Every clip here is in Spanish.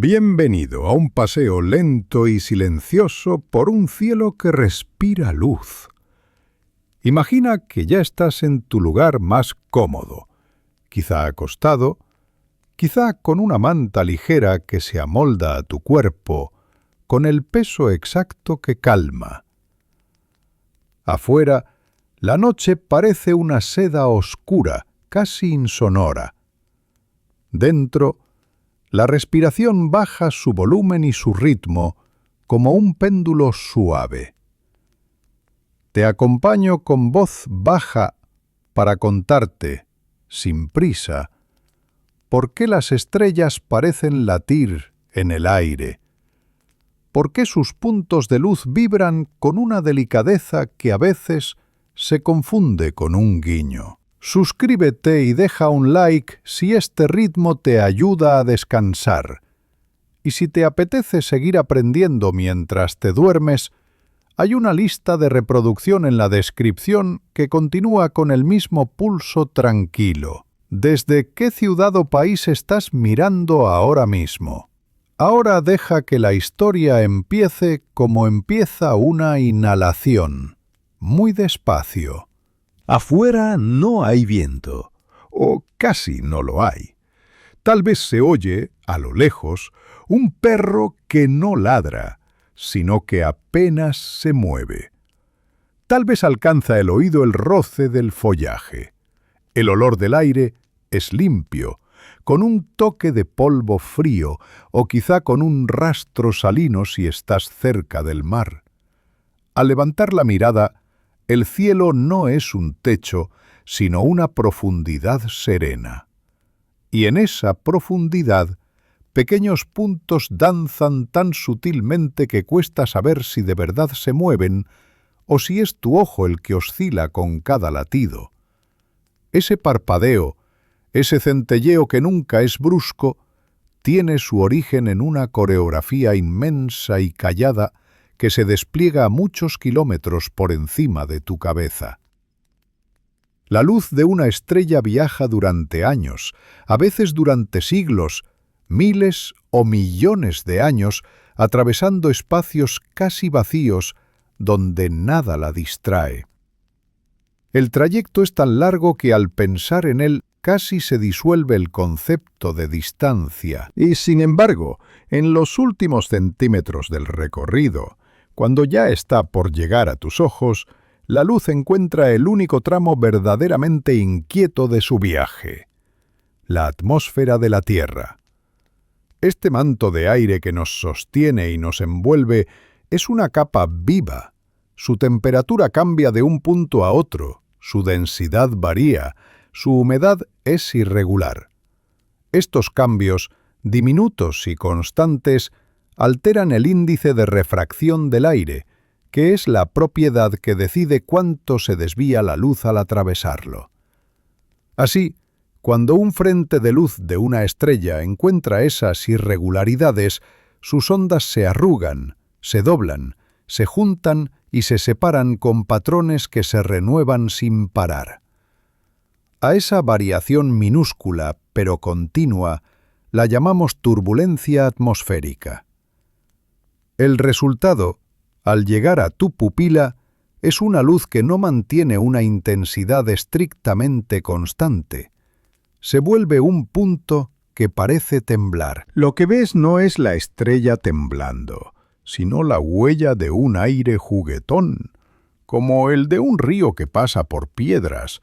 Bienvenido a un paseo lento y silencioso por un cielo que respira luz. Imagina que ya estás en tu lugar más cómodo, quizá acostado, quizá con una manta ligera que se amolda a tu cuerpo, con el peso exacto que calma. Afuera, la noche parece una seda oscura, casi insonora. Dentro, la respiración baja su volumen y su ritmo como un péndulo suave. Te acompaño con voz baja para contarte, sin prisa, por qué las estrellas parecen latir en el aire, por qué sus puntos de luz vibran con una delicadeza que a veces se confunde con un guiño. Suscríbete y deja un like si este ritmo te ayuda a descansar. Y si te apetece seguir aprendiendo mientras te duermes, hay una lista de reproducción en la descripción que continúa con el mismo pulso tranquilo. ¿Desde qué ciudad o país estás mirando ahora mismo? Ahora deja que la historia empiece como empieza una inhalación, muy despacio. Afuera no hay viento, O casi no lo hay. Tal vez se oye, a lo lejos, un perro que no ladra, sino que apenas se mueve. Tal vez alcanza el oído el roce del follaje. El olor del aire es limpio, con un toque de polvo frío o quizá con un rastro salino si estás cerca del mar. Al levantar la mirada, el cielo no es un techo, sino una profundidad serena. Y en esa profundidad, pequeños puntos danzan tan sutilmente que cuesta saber si de verdad se mueven o si es tu ojo el que oscila con cada latido. Ese parpadeo, ese centelleo que nunca es brusco, tiene su origen en una coreografía inmensa y callada que se despliega a muchos kilómetros por encima de tu cabeza. La luz de una estrella viaja durante años, a veces durante siglos, miles o millones de años, atravesando espacios casi vacíos donde nada la distrae. El trayecto es tan largo que al pensar en él casi se disuelve el concepto de distancia. Y sin embargo, en los últimos centímetros del recorrido, cuando ya está por llegar a tus ojos, la luz encuentra el único tramo verdaderamente inquieto de su viaje: la atmósfera de la Tierra. Este manto de aire que nos sostiene y nos envuelve es una capa viva. Su temperatura cambia de un punto a otro, su densidad varía, su humedad es irregular. Estos cambios, diminutos y constantes, alteran el índice de refracción del aire, que es la propiedad que decide cuánto se desvía la luz al atravesarlo. Así, cuando un frente de luz de una estrella encuentra esas irregularidades, sus ondas se arrugan, se doblan, se juntan y se separan con patrones que se renuevan sin parar. A esa variación minúscula pero continua la llamamos turbulencia atmosférica. El resultado, al llegar a tu pupila, es una luz que no mantiene una intensidad estrictamente constante. Se vuelve un punto que parece temblar. Lo que ves no es la estrella temblando, sino la huella de un aire juguetón, como el de un río que pasa por piedras,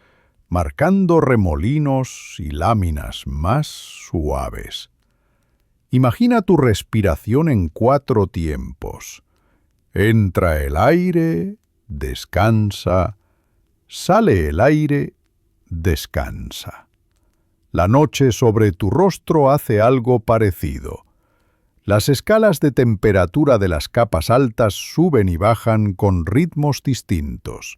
marcando remolinos y láminas más suaves. Imagina tu respiración en 4 tiempos. Entra el aire, descansa. Sale el aire, descansa. La noche sobre tu rostro hace algo parecido. Las escalas de temperatura de las capas altas suben y bajan con ritmos distintos.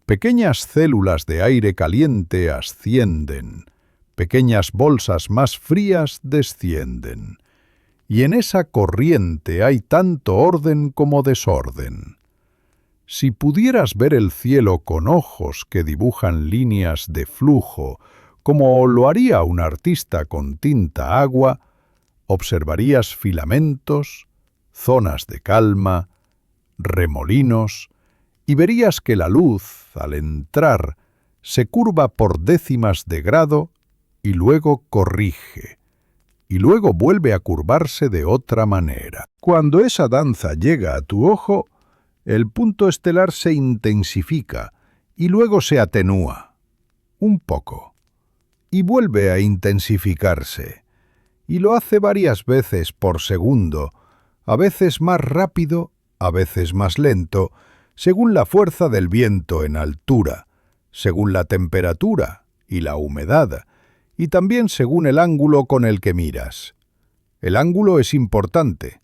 Pequeñas células de aire caliente ascienden. Pequeñas bolsas más frías descienden. Y en esa corriente hay tanto orden como desorden. Si pudieras ver el cielo con ojos que dibujan líneas de flujo, como lo haría un artista con tinta agua, observarías filamentos, zonas de calma, remolinos, y verías que la luz, al entrar, se curva por décimas de grado y luego corrige, y luego vuelve a curvarse de otra manera. Cuando esa danza llega a tu ojo, el punto estelar se intensifica y luego se atenúa un poco y vuelve a intensificarse, y lo hace varias veces por segundo, a veces más rápido, a veces más lento, según la fuerza del viento en altura, según la temperatura y la humedad, y también según el ángulo con el que miras. El ángulo es importante.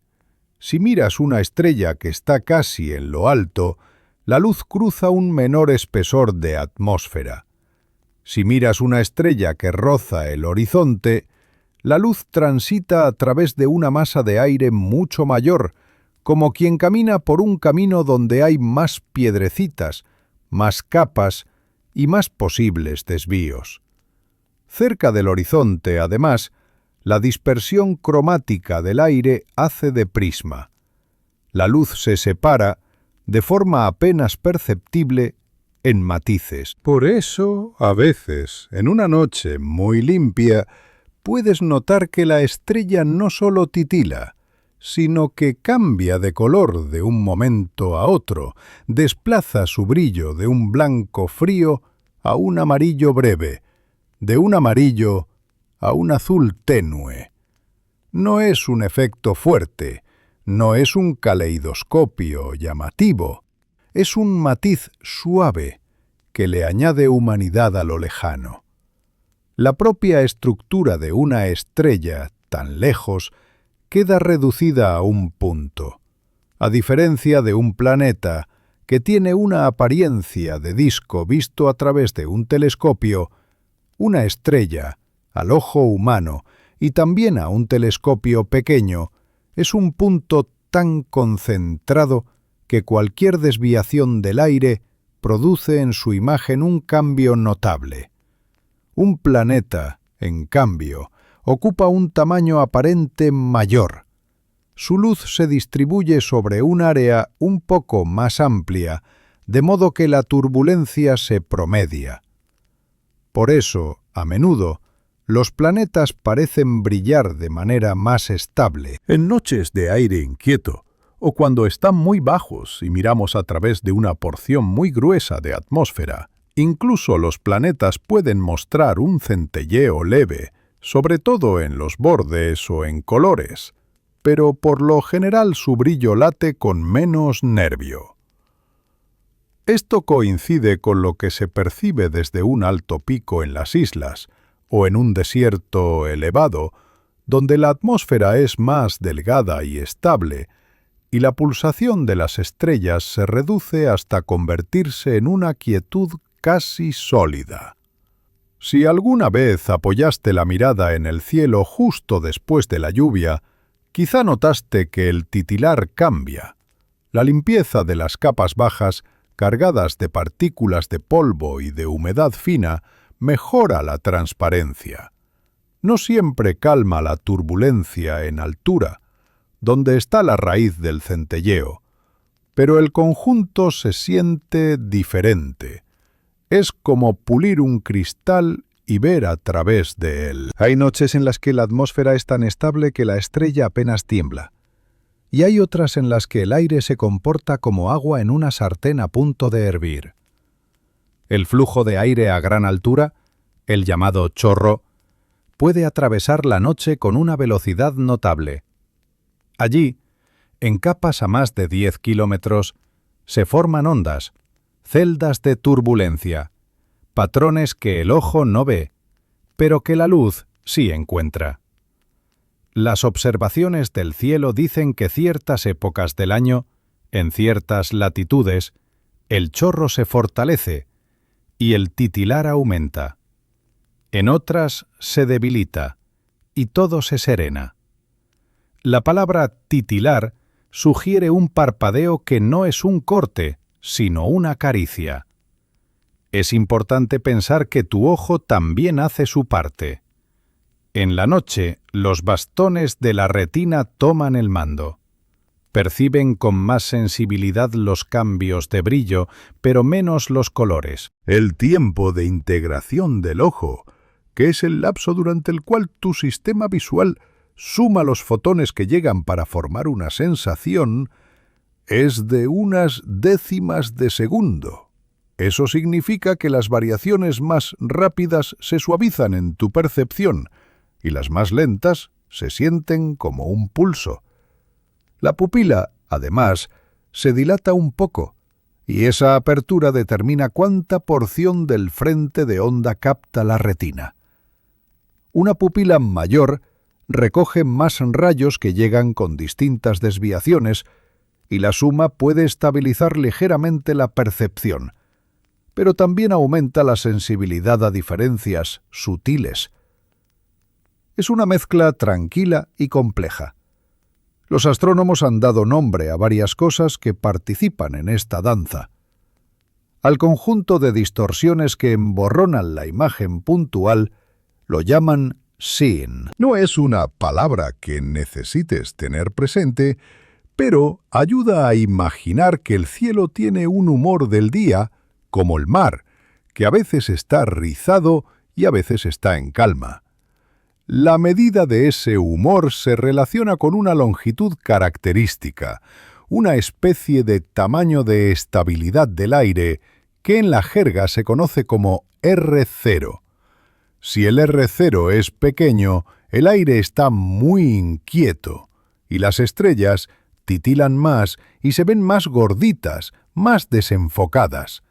Si miras una estrella que está casi en lo alto, la luz cruza un menor espesor de atmósfera. Si miras una estrella que roza el horizonte, la luz transita a través de una masa de aire mucho mayor, como quien camina por un camino donde hay más piedrecitas, más capas y más posibles desvíos. Cerca del horizonte, además, la dispersión cromática del aire hace de prisma. La luz se separa, de forma apenas perceptible, en matices. Por eso, a veces, en una noche muy limpia, puedes notar que la estrella no solo titila, sino que cambia de color de un momento a otro, desplaza su brillo de un blanco frío a un amarillo breve, de un amarillo a un azul tenue. No es un efecto fuerte, no es un caleidoscopio llamativo, es un matiz suave que le añade humanidad a lo lejano. La propia estructura de una estrella tan lejos queda reducida a un punto, a diferencia de un planeta que tiene una apariencia de disco visto a través de un telescopio. Una estrella, al ojo humano y también a un telescopio pequeño, es un punto tan concentrado que cualquier desviación del aire produce en su imagen un cambio notable. Un planeta, en cambio, ocupa un tamaño aparente mayor. Su luz se distribuye sobre un área un poco más amplia, de modo que la turbulencia se promedia. Por eso, a menudo, los planetas parecen brillar de manera más estable en noches de aire inquieto o cuando están muy bajos y miramos a través de una porción muy gruesa de atmósfera. Incluso los planetas pueden mostrar un centelleo leve, sobre todo en los bordes o en colores, pero por lo general su brillo late con menos nervio. Esto coincide con lo que se percibe desde un alto pico en las islas o en un desierto elevado, donde la atmósfera es más delgada y estable, y la pulsación de las estrellas se reduce hasta convertirse en una quietud casi sólida. Si alguna vez apoyaste la mirada en el cielo justo después de la lluvia, quizá notaste que el titilar cambia. La limpieza de las capas bajas, cargadas de partículas de polvo y de humedad fina, mejora la transparencia. No siempre calma la turbulencia en altura, donde está la raíz del centelleo, pero el conjunto se siente diferente. Es como pulir un cristal y ver a través de él. Hay noches en las que la atmósfera es tan estable que la estrella apenas tiembla, y hay otras en las que el aire se comporta como agua en una sartén a punto de hervir. El flujo de aire a gran altura, el llamado chorro, puede atravesar la noche con una velocidad notable. Allí, en capas a más de 10 kilómetros, se forman ondas, celdas de turbulencia, patrones que el ojo no ve, pero que la luz sí encuentra. Las observaciones del cielo dicen que ciertas épocas del año, en ciertas latitudes, el chorro se fortalece y el titilar aumenta. En otras se debilita y todo se serena. La palabra titilar sugiere un parpadeo que no es un corte, sino una caricia. Es importante pensar que tu ojo también hace su parte. En la noche, los bastones de la retina toman el mando. Perciben con más sensibilidad los cambios de brillo, pero menos los colores. El tiempo de integración del ojo, que es el lapso durante el cual tu sistema visual suma los fotones que llegan para formar una sensación, es de unas décimas de segundo. Eso significa que las variaciones más rápidas se suavizan en tu percepción y las más lentas se sienten como un pulso. La pupila, además, se dilata un poco, y esa apertura determina cuánta porción del frente de onda capta la retina. Una pupila mayor recoge más rayos que llegan con distintas desviaciones, y la suma puede estabilizar ligeramente la percepción, pero también aumenta la sensibilidad a diferencias sutiles. Es una mezcla tranquila y compleja. Los astrónomos han dado nombre a varias cosas que participan en esta danza. Al conjunto de distorsiones que emborronan la imagen puntual lo llaman seeing. No es una palabra que necesites tener presente, pero ayuda a imaginar que el cielo tiene un humor del día, como el mar, que a veces está rizado y a veces está en calma. La medida de ese humor se relaciona con una longitud característica, una especie de tamaño de estabilidad del aire que en la jerga se conoce como R0. Si el R0 es pequeño, el aire está muy inquieto y las estrellas titilan más y se ven más gorditas, más desenfocadas.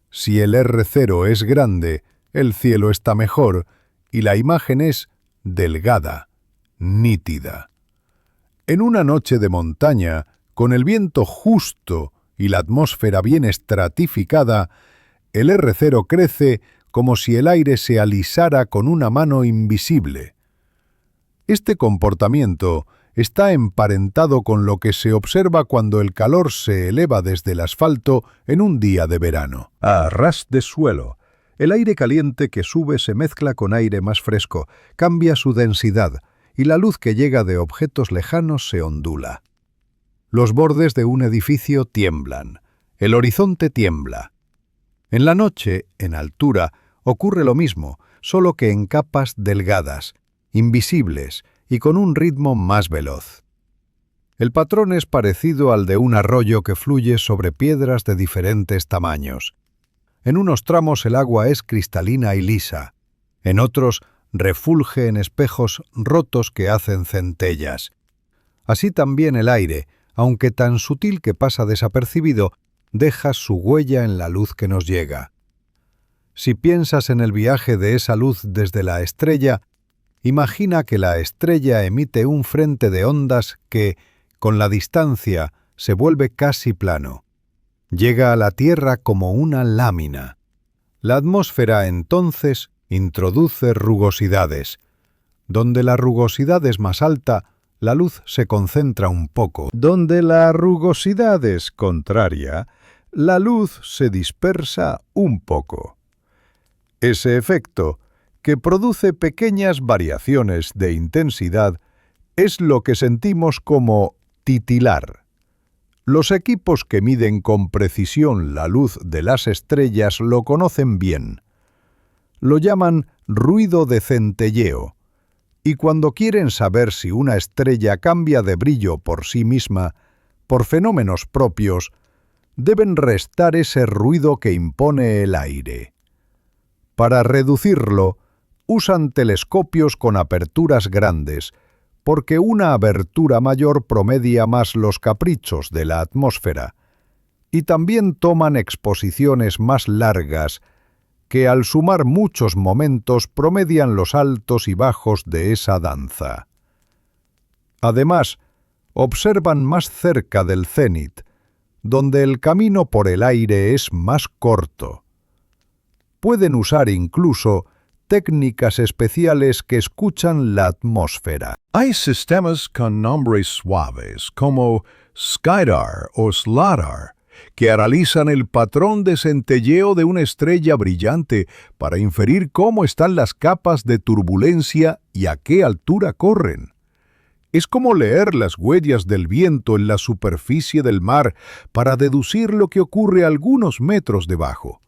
Si el R0 es grande, el cielo está mejor y la imagen es delgada, nítida. En una noche de montaña, con el viento justo y la atmósfera bien estratificada, el R0 crece como si el aire se alisara con una mano invisible. Este comportamiento está emparentado con lo que se observa cuando el calor se eleva desde el asfalto en un día de verano. A ras de suelo, el aire caliente que sube se mezcla con aire más fresco, cambia su densidad, y la luz que llega de objetos lejanos se ondula. Los bordes de un edificio tiemblan, el horizonte tiembla. En la noche, en altura, ocurre lo mismo, solo que en capas delgadas, invisibles y con un ritmo más veloz. El patrón es parecido al de un arroyo que fluye sobre piedras de diferentes tamaños. En unos tramos el agua es cristalina y lisa, en otros refulge en espejos rotos que hacen centellas. Así también el aire, aunque tan sutil que pasa desapercibido, deja su huella en la luz que nos llega. Si piensas en el viaje de esa luz desde la estrella, imagina que la estrella emite un frente de ondas que, con la distancia, se vuelve casi plano. Llega a la Tierra como una lámina. La atmósfera entonces introduce rugosidades. Donde la rugosidad es más alta, la luz se concentra un poco. Donde la rugosidad es contraria, la luz se dispersa un poco. Ese efecto, que produce pequeñas variaciones de intensidad, es lo que sentimos como titilar. Los equipos que miden con precisión la luz de las estrellas lo conocen bien. Lo llaman ruido de centelleo, y cuando quieren saber si una estrella cambia de brillo por sí misma, por fenómenos propios, deben restar ese ruido que impone el aire. Para reducirlo, usan telescopios con aperturas grandes, porque una abertura mayor promedia más los caprichos de la atmósfera, y también toman exposiciones más largas, que al sumar muchos momentos promedian los altos y bajos de esa danza. Además, observan más cerca del cénit, donde el camino por el aire es más corto. Pueden usar incluso técnicas especiales que escuchan la atmósfera. Hay sistemas con nombres suaves como SkyDAR o SLADAR que analizan el patrón de centelleo de una estrella brillante para inferir cómo están las capas de turbulencia y a qué altura corren. Es como leer las huellas del viento en la superficie del mar para deducir lo que ocurre algunos metros debajo.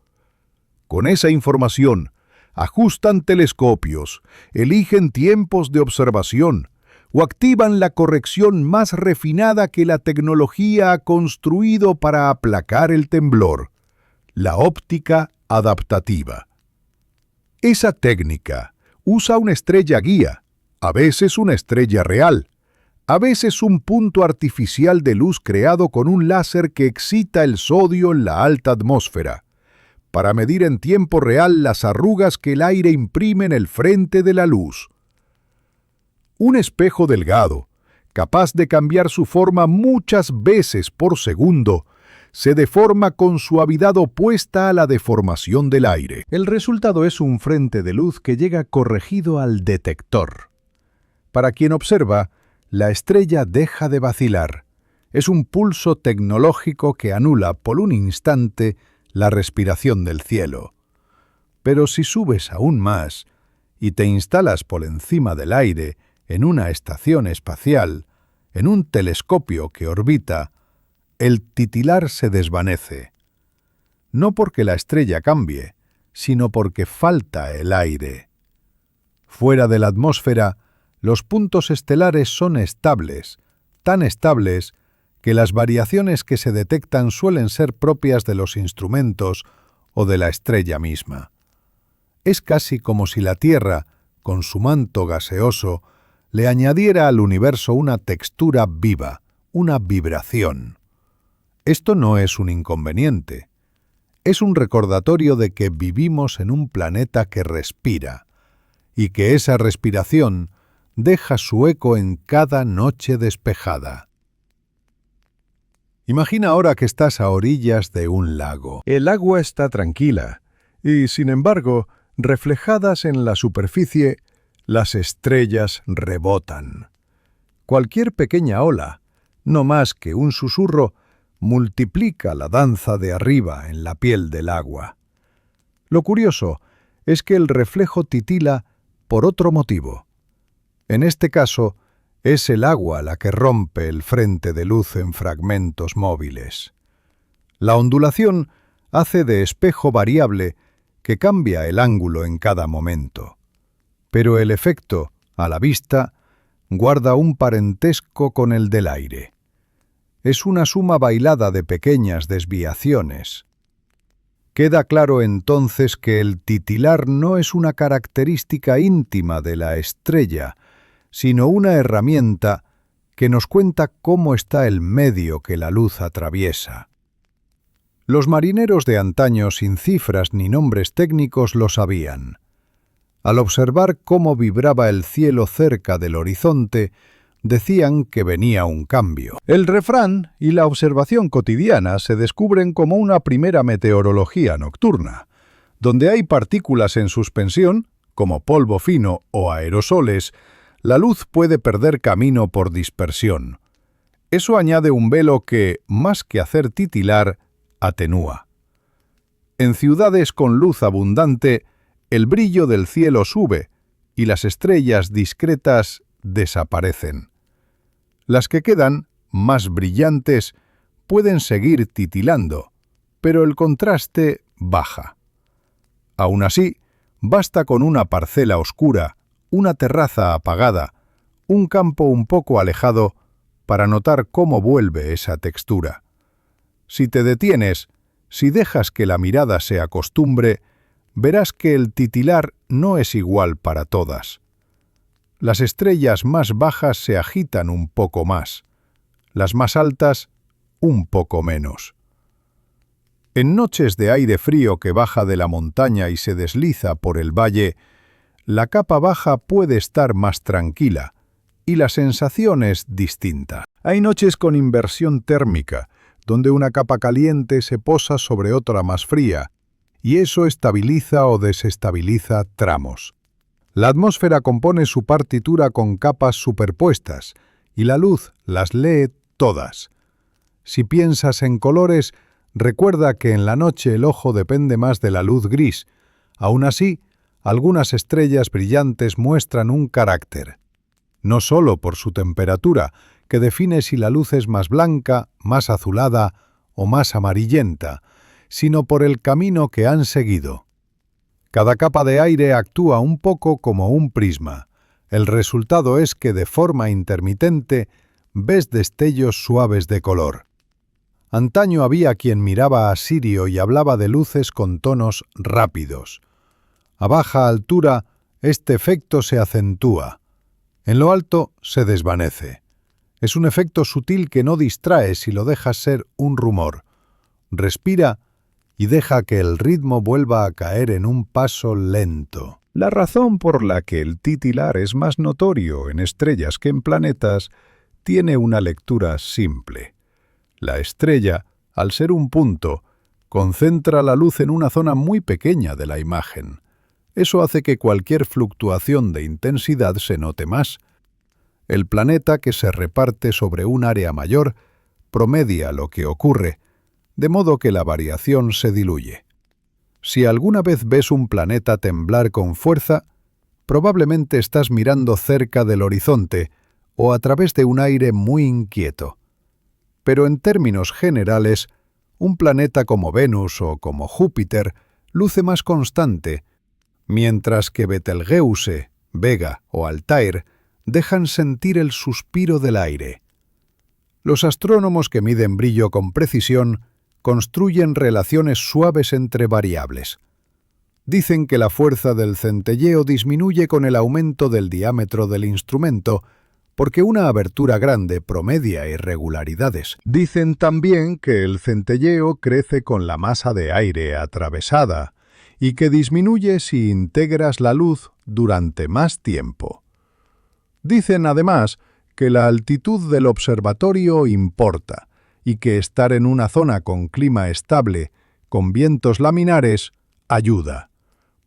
Con esa información, ajustan telescopios, eligen tiempos de observación o activan la corrección más refinada que la tecnología ha construido para aplacar el temblor, la óptica adaptativa. Esa técnica usa una estrella guía, a veces una estrella real, a veces un punto artificial de luz creado con un láser que excita el sodio en la alta atmósfera, para medir en tiempo real las arrugas que el aire imprime en el frente de la luz. Un espejo delgado, capaz de cambiar su forma muchas veces por segundo, se deforma con suavidad opuesta a la deformación del aire. El resultado es un frente de luz que llega corregido al detector. Para quien observa, la estrella deja de vacilar. Es un pulso tecnológico que anula por un instante la respiración del cielo. Pero si subes aún más y te instalas por encima del aire en una estación espacial, en un telescopio que orbita, el titilar se desvanece. No porque la estrella cambie, sino porque falta el aire. Fuera de la atmósfera, los puntos estelares son estables, tan estables que las variaciones que se detectan suelen ser propias de los instrumentos o de la estrella misma. Es casi como si la Tierra, con su manto gaseoso, le añadiera al universo una textura viva, una vibración. Esto no es un inconveniente. Es un recordatorio de que vivimos en un planeta que respira, y que esa respiración deja su eco en cada noche despejada. Imagina ahora que estás a orillas de un lago. El agua está tranquila, y sin embargo, reflejadas en la superficie, las estrellas rebotan. Cualquier pequeña ola, no más que un susurro, multiplica la danza de arriba en la piel del agua. Lo curioso es que el reflejo titila por otro motivo. En este caso, es el agua la que rompe el frente de luz en fragmentos móviles. La ondulación hace de espejo variable que cambia el ángulo en cada momento. Pero el efecto, a la vista, guarda un parentesco con el del aire. Es una suma bailada de pequeñas desviaciones. Queda claro entonces que el titilar no es una característica íntima de la estrella, sino una herramienta que nos cuenta cómo está el medio que la luz atraviesa. Los marineros de antaño, sin cifras ni nombres técnicos, lo sabían. Al observar cómo vibraba el cielo cerca del horizonte, decían que venía un cambio. El refrán y la observación cotidiana se descubren como una primera meteorología nocturna, donde hay partículas en suspensión, como polvo fino o aerosoles. La luz puede perder camino por dispersión. Eso añade un velo que, más que hacer titilar, atenúa. En ciudades con luz abundante, el brillo del cielo sube y las estrellas discretas desaparecen. Las que quedan, más brillantes, pueden seguir titilando, pero el contraste baja. Aún así, basta con una parcela oscura, una terraza apagada, un campo un poco alejado, para notar cómo vuelve esa textura. Si te detienes, si dejas que la mirada se acostumbre, verás que el titilar no es igual para todas. Las estrellas más bajas se agitan un poco más, las más altas un poco menos. En noches de aire frío que baja de la montaña y se desliza por el valle, la capa baja puede estar más tranquila y la sensación es distinta. Hay noches con inversión térmica, donde una capa caliente se posa sobre otra más fría, y eso estabiliza o desestabiliza tramos. La atmósfera compone su partitura con capas superpuestas, y la luz las lee todas. Si piensas en colores, Recuerda que en la noche el ojo depende más de la luz gris. Aún así, algunas estrellas brillantes muestran un carácter. No solo por su temperatura, que define si la luz es más blanca, más azulada o más amarillenta, sino por el camino que han seguido. Cada capa de aire actúa un poco como un prisma. El resultado es que de forma intermitente ves destellos suaves de color. Antaño había quien miraba a Sirio y hablaba de luces con tonos rápidos. A baja altura, este efecto se acentúa. En lo alto, se desvanece. Es un efecto sutil que no distrae si lo dejas ser un rumor. Respira y deja que el ritmo vuelva a caer en un paso lento. La razón por la que el titilar es más notorio en estrellas que en planetas tiene una lectura simple. La estrella, al ser un punto, concentra la luz en una zona muy pequeña de la imagen. Eso hace que cualquier fluctuación de intensidad se note más. El planeta, que se reparte sobre un área mayor, promedia lo que ocurre, de modo que la variación se diluye. Si alguna vez ves un planeta temblar con fuerza, probablemente estás mirando cerca del horizonte o a través de un aire muy inquieto. Pero en términos generales, un planeta como Venus o como Júpiter luce más constante, mientras que Betelgeuse, Vega o Altair dejan sentir el suspiro del aire. Los astrónomos que miden brillo con precisión construyen relaciones suaves entre variables. Dicen que la fuerza del centelleo disminuye con el aumento del diámetro del instrumento, porque una abertura grande promedia irregularidades. Dicen también que el centelleo crece con la masa de aire atravesada y que disminuye si integras la luz durante más tiempo. Dicen además que la altitud del observatorio importa y que estar en una zona con clima estable, con vientos laminares, ayuda.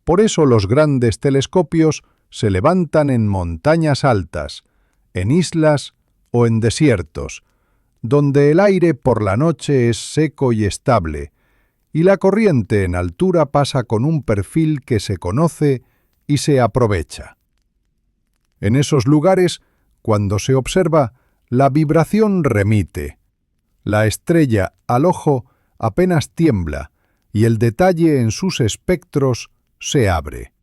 Por eso los grandes telescopios se levantan en montañas altas, en islas o en desiertos, donde el aire por la noche es seco y estable, y la corriente en altura pasa con un perfil que se conoce y se aprovecha. En esos lugares, cuando se observa, la vibración remite. La estrella al ojo apenas tiembla y el detalle en sus espectros se abre.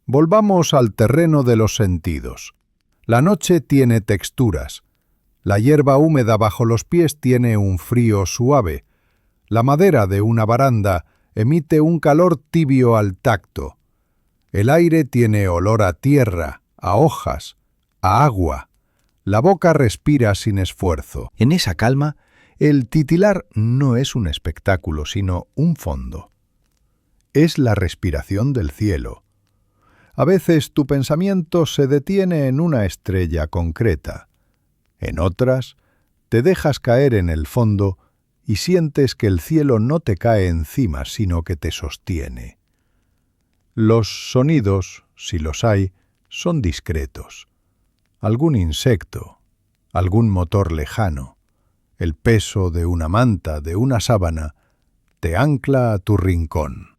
Volvamos al terreno de los sentidos. La noche tiene texturas. La hierba húmeda bajo los pies tiene un frío suave. La madera de una baranda emite un calor tibio al tacto. El aire tiene olor a tierra, a hojas, a agua. La boca respira sin esfuerzo. En esa calma, el titilar no es un espectáculo, sino un fondo. Es la respiración del cielo. A veces tu pensamiento se detiene en una estrella concreta. En otras, te dejas caer en el fondo y sientes que el cielo no te cae encima, sino que te sostiene. Los sonidos, si los hay, son discretos. Algún insecto, algún motor lejano, el peso de una manta, de una sábana, te ancla a tu rincón.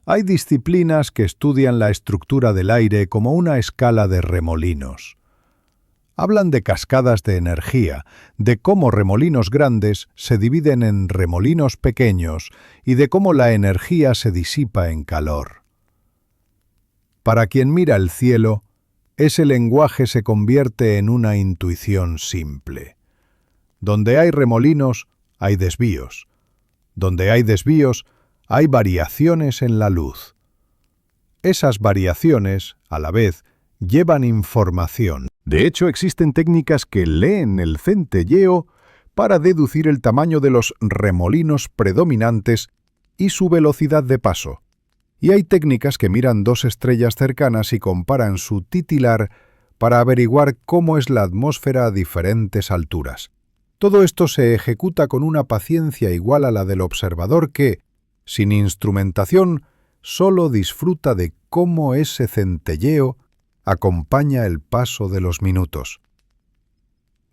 Hay disciplinas que estudian la estructura del aire como una escala de remolinos. Hablan de cascadas de energía, de cómo remolinos grandes se dividen en remolinos pequeños y de cómo la energía se disipa en calor. Para quien mira el cielo, ese lenguaje se convierte en una intuición simple. Donde hay remolinos, hay desvíos. Donde hay desvíos, hay variaciones en la luz. Esas variaciones, a la vez, llevan información. De hecho, existen técnicas que leen el centelleo para deducir el tamaño de los remolinos predominantes y su velocidad de paso. Y hay técnicas que miran dos estrellas cercanas y comparan su titilar para averiguar cómo es la atmósfera a diferentes alturas. Todo esto se ejecuta con una paciencia igual a la del observador que, sin instrumentación, solo disfruta de cómo ese centelleo acompaña el paso de los minutos.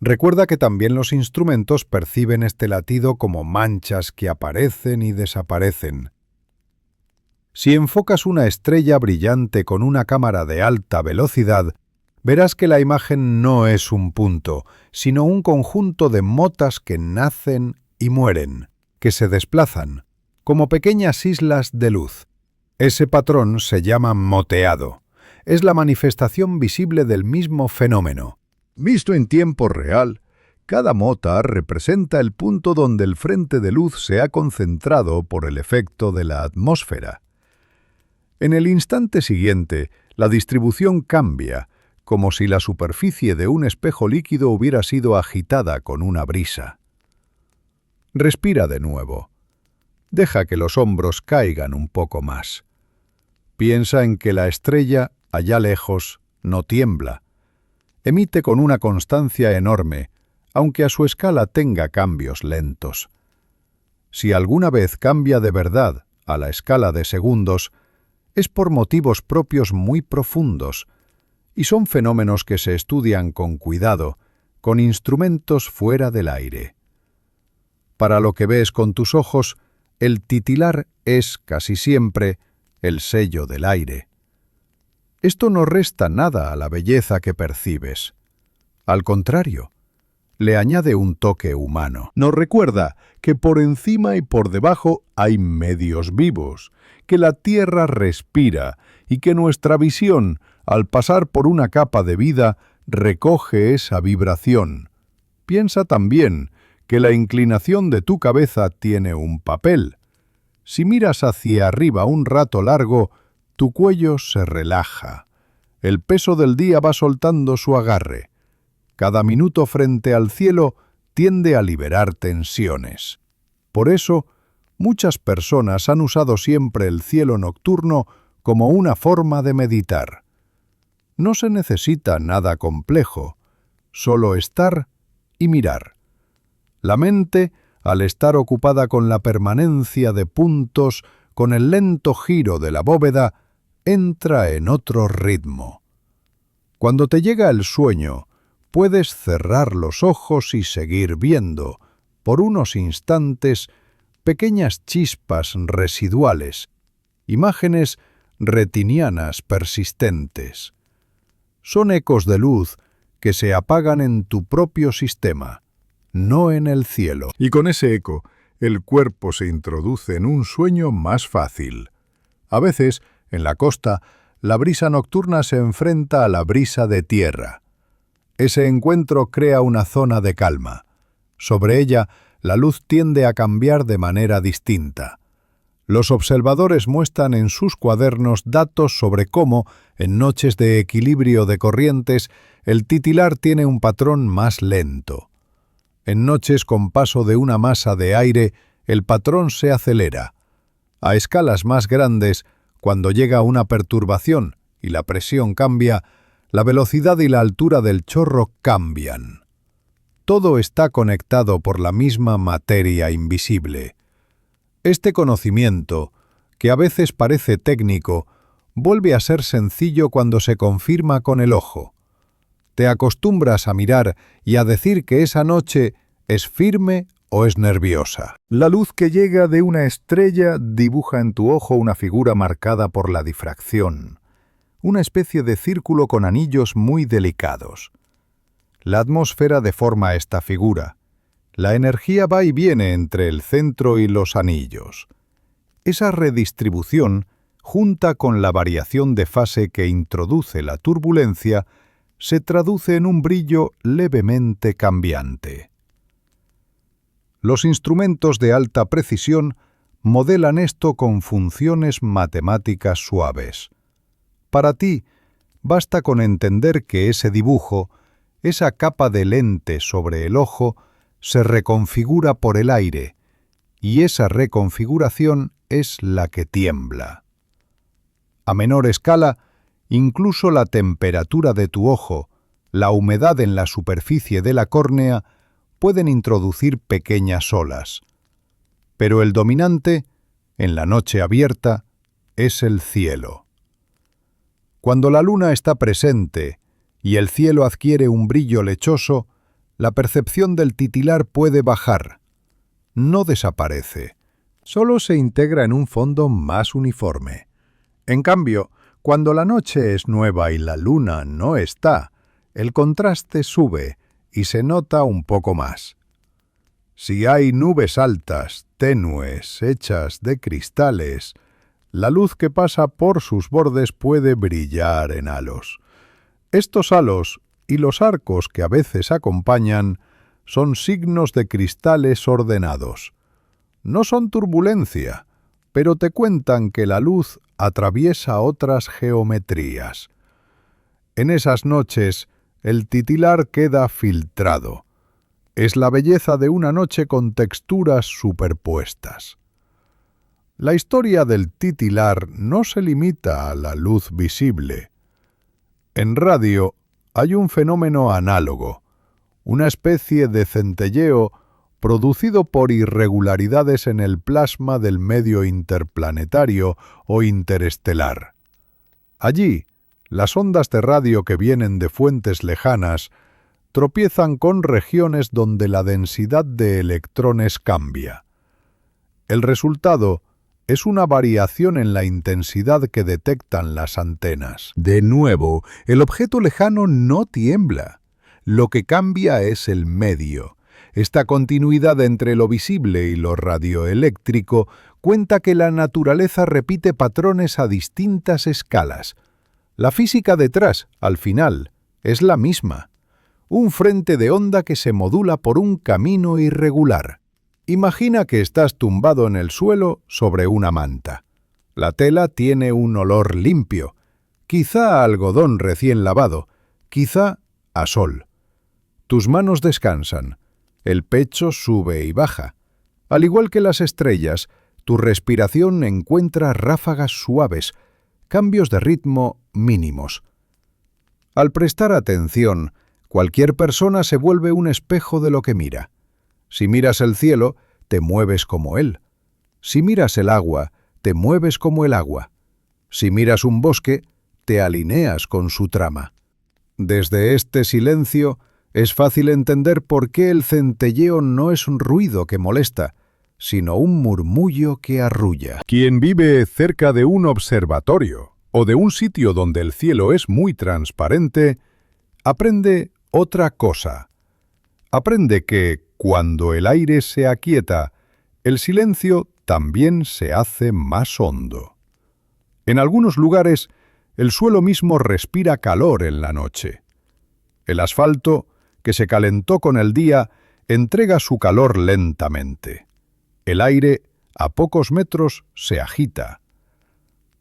Recuerda que también los instrumentos perciben este latido como manchas que aparecen y desaparecen. Si enfocas una estrella brillante con una cámara de alta velocidad, verás que la imagen no es un punto, sino un conjunto de motas que nacen y mueren, que se desplazan, como pequeñas islas de luz. Ese patrón se llama moteado. Es la manifestación visible del mismo fenómeno. Visto en tiempo real, cada mota representa el punto donde el frente de luz se ha concentrado por el efecto de la atmósfera. En el instante siguiente, la distribución cambia, como si la superficie de un espejo líquido hubiera sido agitada con una brisa. Respira de nuevo. Deja que los hombros caigan un poco más. Piensa en que la estrella, allá lejos, no tiembla. Emite con una constancia enorme, aunque a su escala tenga cambios lentos. Si alguna vez cambia de verdad a la escala de segundos, es por motivos propios muy profundos, y son fenómenos que se estudian con cuidado, con instrumentos fuera del aire. Para lo que ves con tus ojos, el titilar es, casi siempre, el sello del aire. Esto no resta nada a la belleza que percibes. Al contrario, le añade un toque humano. Nos recuerda que por encima y por debajo hay medios vivos, que la Tierra respira y que nuestra visión, al pasar por una capa de vida, recoge esa vibración. Piensa también que la inclinación de tu cabeza tiene un papel. Si miras hacia arriba un rato largo, tu cuello se relaja. El peso del día va soltando su agarre. Cada minuto frente al cielo tiende a liberar tensiones. Por eso, muchas personas han usado siempre el cielo nocturno como una forma de meditar. No se necesita nada complejo, solo estar y mirar. La mente, al estar ocupada con la permanencia de puntos, con el lento giro de la bóveda, entra en otro ritmo. Cuando te llega el sueño, puedes cerrar los ojos y seguir viendo, por unos instantes, pequeñas chispas residuales, imágenes retinianas persistentes. Son ecos de luz que se apagan en tu propio sistema, no en el cielo. Y con ese eco, el cuerpo se introduce en un sueño más fácil. A veces, en la costa, la brisa nocturna se enfrenta a la brisa de tierra. Ese encuentro crea una zona de calma. Sobre ella, la luz tiende a cambiar de manera distinta. Los observadores muestran en sus cuadernos datos sobre cómo, en noches de equilibrio de corrientes, el titilar tiene un patrón más lento. En noches con paso de una masa de aire, el patrón se acelera. A escalas más grandes, cuando llega una perturbación y la presión cambia, la velocidad y la altura del chorro cambian. Todo está conectado por la misma materia invisible. Este conocimiento, que a veces parece técnico, vuelve a ser sencillo cuando se confirma con el ojo. Te acostumbras a mirar y a decir que esa noche es firme o es nerviosa. La luz que llega de una estrella dibuja en tu ojo una figura marcada por la difracción, una especie de círculo con anillos muy delicados. La atmósfera deforma esta figura. La energía va y viene entre el centro y los anillos. Esa redistribución, junta con la variación de fase que introduce la turbulencia, se traduce en un brillo levemente cambiante. Los instrumentos de alta precisión modelan esto con funciones matemáticas suaves. Para ti, basta con entender que ese dibujo, esa capa de lente sobre el ojo, se reconfigura por el aire, y esa reconfiguración es la que tiembla. A menor escala, incluso la temperatura de tu ojo, la humedad en la superficie de la córnea, pueden introducir pequeñas olas. Pero el dominante, en la noche abierta, es el cielo. Cuando la luna está presente y el cielo adquiere un brillo lechoso, la percepción del titilar puede bajar. No desaparece, solo se integra en un fondo más uniforme. En cambio, cuando la noche es nueva y la luna no está, el contraste sube y se nota un poco más. Si hay nubes altas, tenues, hechas de cristales, la luz que pasa por sus bordes puede brillar en halos. Estos halos y los arcos que a veces acompañan son signos de cristales ordenados. No son turbulencia, pero te cuentan que la luz atraviesa otras geometrías. En esas noches, el titilar queda filtrado. Es la belleza de una noche con texturas superpuestas. La historia del titilar no se limita a la luz visible. En radio hay un fenómeno análogo, una especie de centelleo producido por irregularidades en el plasma del medio interplanetario o interestelar. Allí, las ondas de radio que vienen de fuentes lejanas tropiezan con regiones donde la densidad de electrones cambia. El resultado es una variación en la intensidad que detectan las antenas. De nuevo, el objeto lejano no tiembla. Lo que cambia es el medio. Esta continuidad entre lo visible y lo radioeléctrico cuenta que la naturaleza repite patrones a distintas escalas. La física detrás, al final, es la misma. Un frente de onda que se modula por un camino irregular. Imagina que estás tumbado en el suelo sobre una manta. La tela tiene un olor limpio, quizá a algodón recién lavado, quizá a sol. Tus manos descansan, el pecho sube y baja. Al igual que las estrellas, tu respiración encuentra ráfagas suaves, cambios de ritmo mínimos. Al prestar atención, cualquier persona se vuelve un espejo de lo que mira. Si miras el cielo, te mueves como él. Si miras el agua, te mueves como el agua. Si miras un bosque, te alineas con su trama. Desde este silencio, es fácil entender por qué el centelleo no es un ruido que molesta, sino un murmullo que arrulla. Quien vive cerca de un observatorio o de un sitio donde el cielo es muy transparente, aprende otra cosa. Aprende que, cuando el aire se aquieta, el silencio también se hace más hondo. En algunos lugares, el suelo mismo respira calor en la noche. El asfalto, que se calentó con el día, entrega su calor lentamente. El aire, a pocos metros, se agita.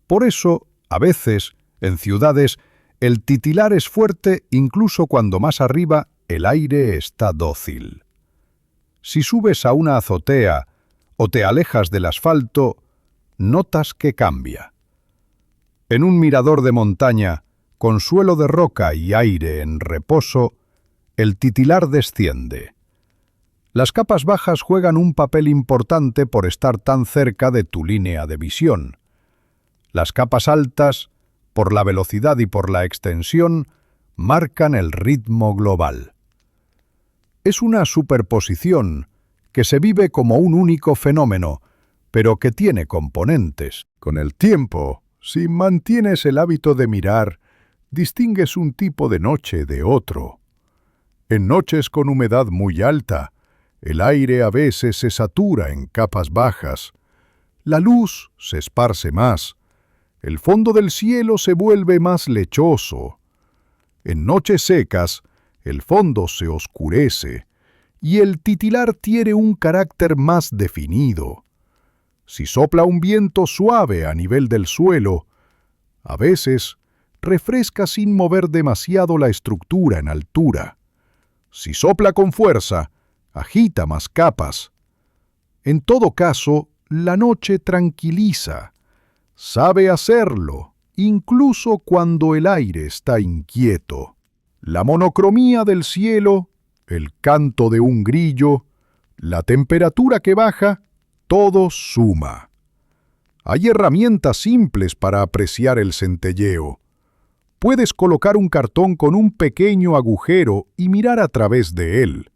Por eso, a veces, en ciudades, el titilar es fuerte incluso cuando más arriba el aire está dócil. Si subes a una azotea o te alejas del asfalto, notas que cambia. En un mirador de montaña, con suelo de roca y aire en reposo, el titilar desciende. Las capas bajas juegan un papel importante por estar tan cerca de tu línea de visión. Las capas altas, por la velocidad y por la extensión, marcan el ritmo global. Es una superposición que se vive como un único fenómeno, pero que tiene componentes. Con el tiempo, si mantienes el hábito de mirar, distingues un tipo de noche de otro. En noches con humedad muy alta, el aire a veces se satura en capas bajas, la luz se esparce más, el fondo del cielo se vuelve más lechoso. En noches secas, el fondo se oscurece y el titilar tiene un carácter más definido. Si sopla un viento suave a nivel del suelo, a veces refresca sin mover demasiado la estructura en altura. Si sopla con fuerza, agita más capas. En todo caso, la noche tranquiliza. Sabe hacerlo, incluso cuando el aire está inquieto. La monocromía del cielo, el canto de un grillo, la temperatura que baja, todo suma. Hay herramientas simples para apreciar el centelleo. Puedes colocar un cartón con un pequeño agujero y mirar a través de él.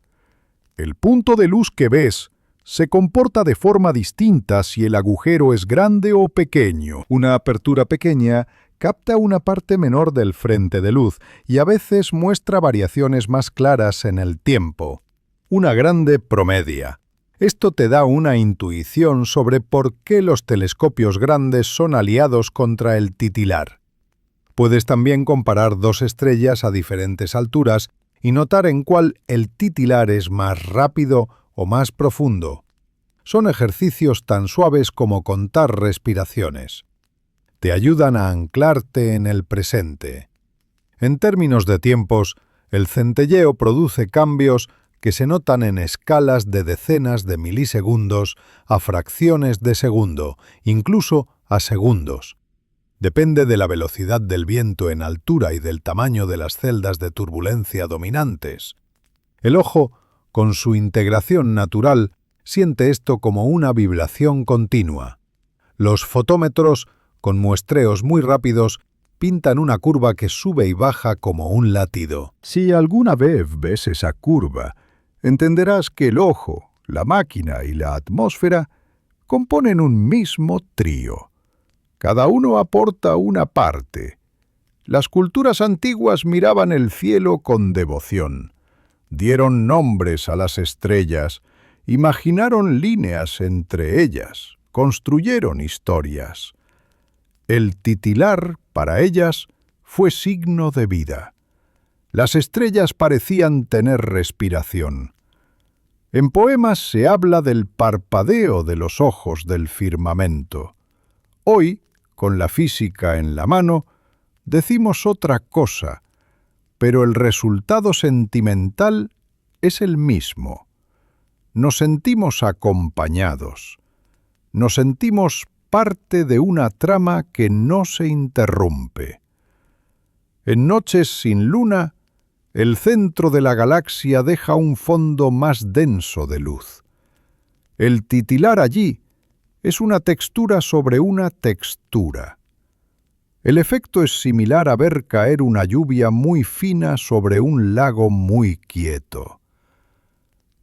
El punto de luz que ves se comporta de forma distinta si el agujero es grande o pequeño. Una apertura pequeña capta una parte menor del frente de luz y a veces muestra variaciones más claras en el tiempo. Una grande promedia. Esto te da una intuición sobre por qué los telescopios grandes son aliados contra el titilar. Puedes también comparar dos estrellas a diferentes alturas y notar en cuál el titilar es más rápido o más profundo. Son ejercicios tan suaves como contar respiraciones. Te ayudan a anclarte en el presente. En términos de tiempos, el centelleo produce cambios que se notan en escalas de decenas de milisegundos a fracciones de segundo, incluso a segundos. Depende de la velocidad del viento en altura y del tamaño de las celdas de turbulencia dominantes. El ojo, con su integración natural, siente esto como una vibración continua. Los fotómetros, con muestreos muy rápidos, pintan una curva que sube y baja como un latido. Si alguna vez ves esa curva, entenderás que el ojo, la máquina y la atmósfera componen un mismo trío. Cada uno aporta una parte. Las culturas antiguas miraban el cielo con devoción. Dieron nombres a las estrellas, imaginaron líneas entre ellas, construyeron historias. El titilar, para ellas, fue signo de vida. Las estrellas parecían tener respiración. En poemas se habla del parpadeo de los ojos del firmamento. Hoy, con la física en la mano, decimos otra cosa, pero el resultado sentimental es el mismo. Nos sentimos acompañados. Nos sentimos parte de una trama que no se interrumpe. En noches sin luna, el centro de la galaxia deja un fondo más denso de luz. El titilar allí es una textura sobre una textura. El efecto es similar a ver caer una lluvia muy fina sobre un lago muy quieto.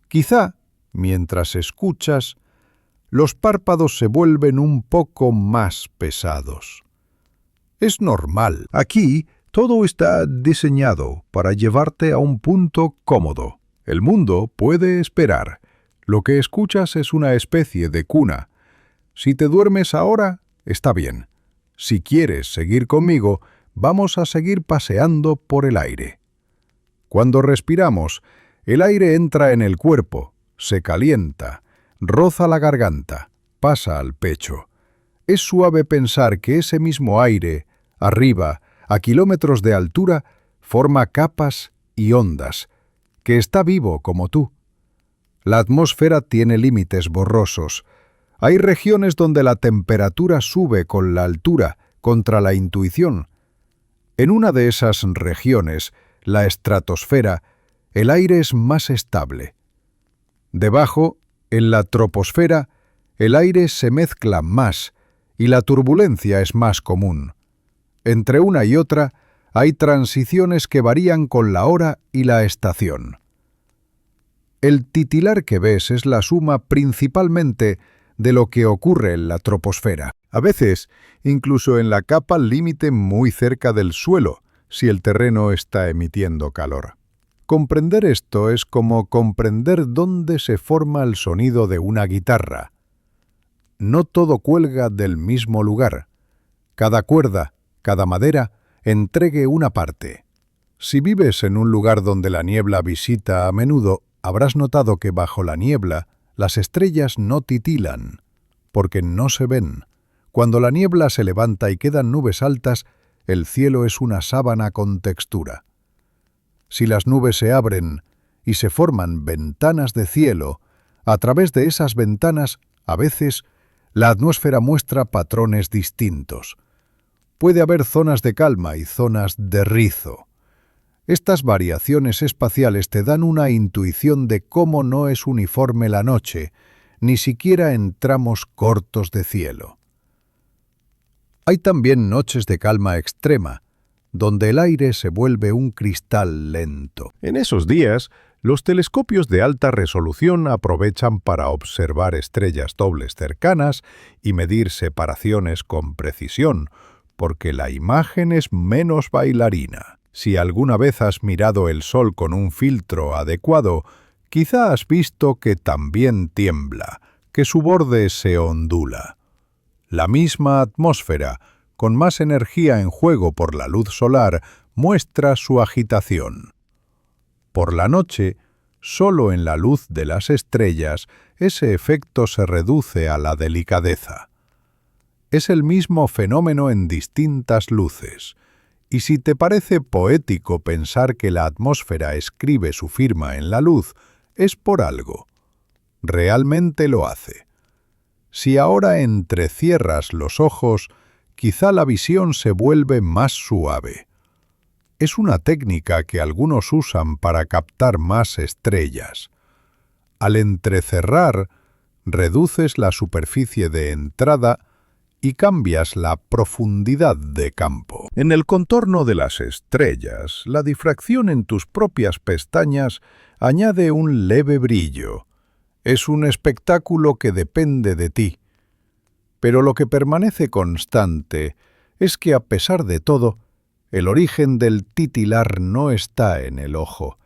Quizá, mientras escuchas, los párpados se vuelven un poco más pesados. Es normal. Aquí todo está diseñado para llevarte a un punto cómodo. El mundo puede esperar. Lo que escuchas es una especie de cuna. Si te duermes ahora, está bien. Si quieres seguir conmigo, vamos a seguir paseando por el aire. Cuando respiramos, el aire entra en el cuerpo, se calienta, roza la garganta, pasa al pecho. Es suave pensar que ese mismo aire, arriba, a kilómetros de altura, forma capas y ondas, que está vivo como tú. La atmósfera tiene límites borrosos. Hay regiones donde la temperatura sube con la altura, contra la intuición. En una de esas regiones, la estratosfera, el aire es más estable. Debajo, en la troposfera, el aire se mezcla más y la turbulencia es más común. Entre una y otra, hay transiciones que varían con la hora y la estación. El titilar que ves es la suma principalmente de lo que ocurre en la troposfera. A veces, incluso en la capa límite muy cerca del suelo, si el terreno está emitiendo calor. Comprender esto es como comprender dónde se forma el sonido de una guitarra. No todo cuelga del mismo lugar. Cada cuerda, cada madera, entregue una parte. Si vives en un lugar donde la niebla visita a menudo, habrás notado que bajo la niebla las estrellas no titilan, porque no se ven. Cuando la niebla se levanta y quedan nubes altas, el cielo es una sábana con textura. Si las nubes se abren y se forman ventanas de cielo, a través de esas ventanas, a veces, la atmósfera muestra patrones distintos. Puede haber zonas de calma y zonas de rizo. Estas variaciones espaciales te dan una intuición de cómo no es uniforme la noche, ni siquiera en tramos cortos de cielo. Hay también noches de calma extrema, donde el aire se vuelve un cristal lento. En esos días, los telescopios de alta resolución aprovechan para observar estrellas dobles cercanas y medir separaciones con precisión, porque la imagen es menos bailarina. Si alguna vez has mirado el Sol con un filtro adecuado, quizá has visto que también tiembla, que su borde se ondula. La misma atmósfera, con más energía en juego por la luz solar, muestra su agitación. Por la noche, solo en la luz de las estrellas, ese efecto se reduce a la delicadeza. Es el mismo fenómeno en distintas luces, y si te parece poético pensar que la atmósfera escribe su firma en la luz, es por algo. Realmente lo hace. Si ahora entrecierras los ojos, quizá la visión se vuelve más suave. Es una técnica que algunos usan para captar más estrellas. Al entrecerrar, reduces la superficie de entrada y cambias la profundidad de campo. En el contorno de las estrellas, la difracción en tus propias pestañas añade un leve brillo. Es un espectáculo que depende de ti. Pero lo que permanece constante es que, a pesar de todo, el origen del titilar no está en el ojo.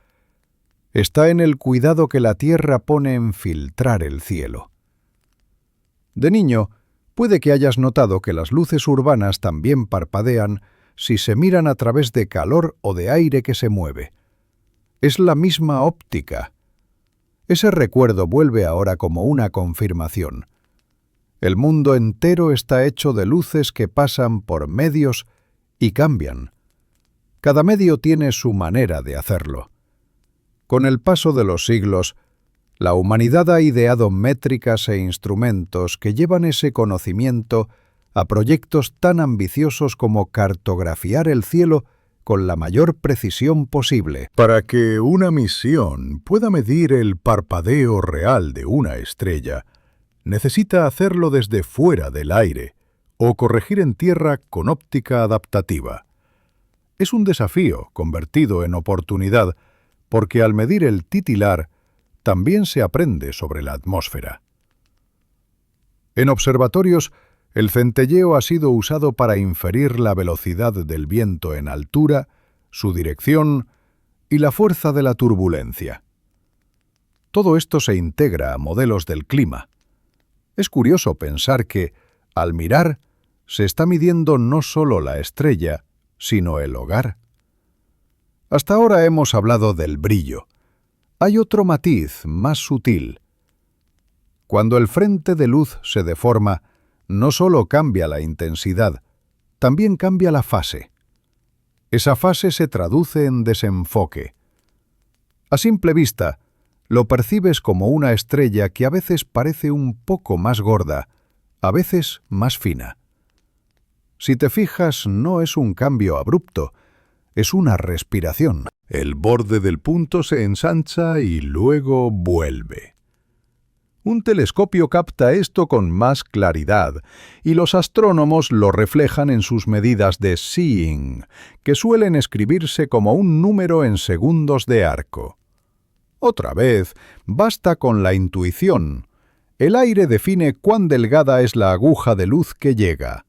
Está en el cuidado que la Tierra pone en filtrar el cielo. De niño, puede que hayas notado que las luces urbanas también parpadean si se miran a través de calor o de aire que se mueve. Es la misma óptica. Ese recuerdo vuelve ahora como una confirmación. El mundo entero está hecho de luces que pasan por medios y cambian. Cada medio tiene su manera de hacerlo. Con el paso de los siglos, la humanidad ha ideado métricas e instrumentos que llevan ese conocimiento a proyectos tan ambiciosos como cartografiar el cielo con la mayor precisión posible. Para que una misión pueda medir el parpadeo real de una estrella, necesita hacerlo desde fuera del aire o corregir en tierra con óptica adaptativa. Es un desafío convertido en oportunidad, porque al medir el titilar, también se aprende sobre la atmósfera. En observatorios, el centelleo ha sido usado para inferir la velocidad del viento en altura, su dirección y la fuerza de la turbulencia. Todo esto se integra a modelos del clima. Es curioso pensar que, al mirar, se está midiendo no solo la estrella, sino el hogar. Hasta ahora hemos hablado del brillo. Hay otro matiz más sutil. Cuando el frente de luz se deforma, no solo cambia la intensidad, también cambia la fase. Esa fase se traduce en desenfoque. A simple vista, lo percibes como una estrella que a veces parece un poco más gorda, a veces más fina. Si te fijas, no es un cambio abrupto, es una respiración. El borde del punto se ensancha y luego vuelve. Un telescopio capta esto con más claridad, y los astrónomos lo reflejan en sus medidas de seeing, que suelen escribirse como un número en segundos de arco. Otra vez, basta con la intuición. El aire define cuán delgada es la aguja de luz que llega.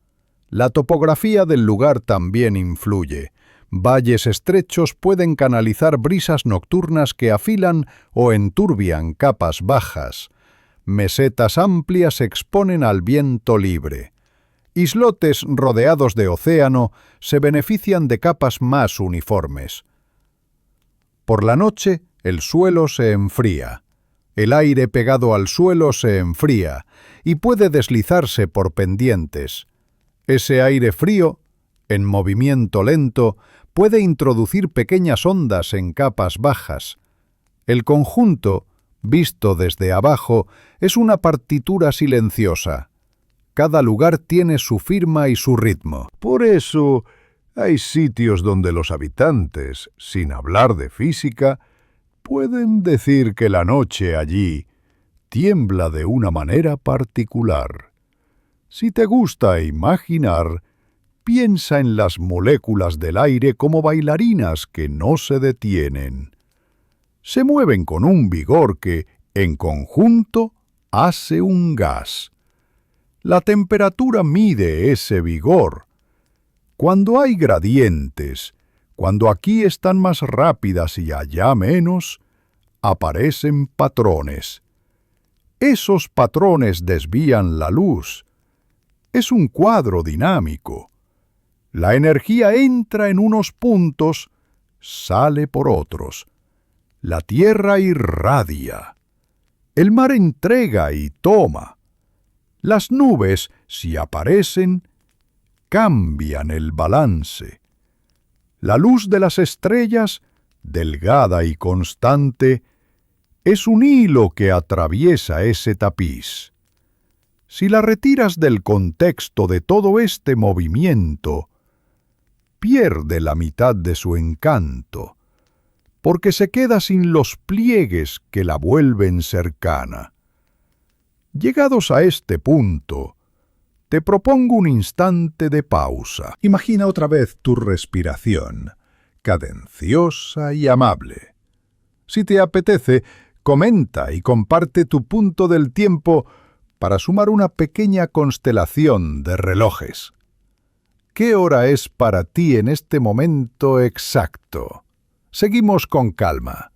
La topografía del lugar también influye. Valles estrechos pueden canalizar brisas nocturnas que afilan o enturbian capas bajas. Mesetas amplias exponen al viento libre. Islotes rodeados de océano se benefician de capas más uniformes. Por la noche, el suelo se enfría. El aire pegado al suelo se enfría y puede deslizarse por pendientes. Ese aire frío, en movimiento lento, puede introducir pequeñas ondas en capas bajas. El conjunto, visto desde abajo, es una partitura silenciosa. Cada lugar tiene su firma y su ritmo. Por eso, hay sitios donde los habitantes, sin hablar de física, pueden decir que la noche allí tiembla de una manera particular. Si te gusta imaginar, piensa en las moléculas del aire como bailarinas que no se detienen. Se mueven con un vigor que, en conjunto, hace un gas. La temperatura mide ese vigor. Cuando hay gradientes, cuando aquí están más rápidas y allá menos, aparecen patrones. Esos patrones desvían la luz. Es un cuadro dinámico. La energía entra en unos puntos, sale por otros. La tierra irradia. El mar entrega y toma. Las nubes, si aparecen, cambian el balance. La luz de las estrellas, delgada y constante, es un hilo que atraviesa ese tapiz. Si la retiras del contexto de todo este movimiento, pierde la mitad de su encanto, porque se queda sin los pliegues que la vuelven cercana. Llegados a este punto, te propongo un instante de pausa. Imagina otra vez tu respiración, cadenciosa y amable. Si te apetece, comenta y comparte tu punto del tiempo para sumar una pequeña constelación de relojes. ¿Qué hora es para ti en este momento exacto? Seguimos con calma.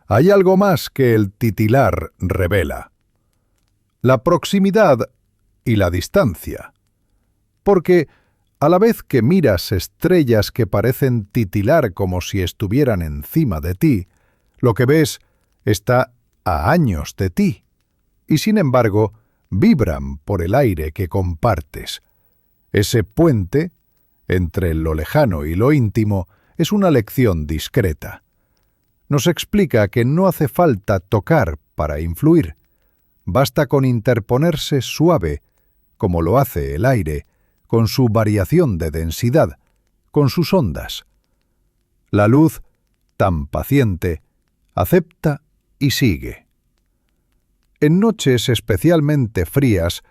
Hay algo más que el titilar revela. La proximidad y la distancia. Porque a la vez que miras estrellas que parecen titilar como si estuvieran encima de ti, lo que ves está a años de ti, y sin embargo vibran por el aire que compartes. Ese puente, entre lo lejano y lo íntimo, es una lección discreta. Nos explica que no hace falta tocar para influir. Basta con interponerse suave, como lo hace el aire, con su variación de densidad, con sus ondas. La luz, tan paciente, acepta y sigue. En noches especialmente frías,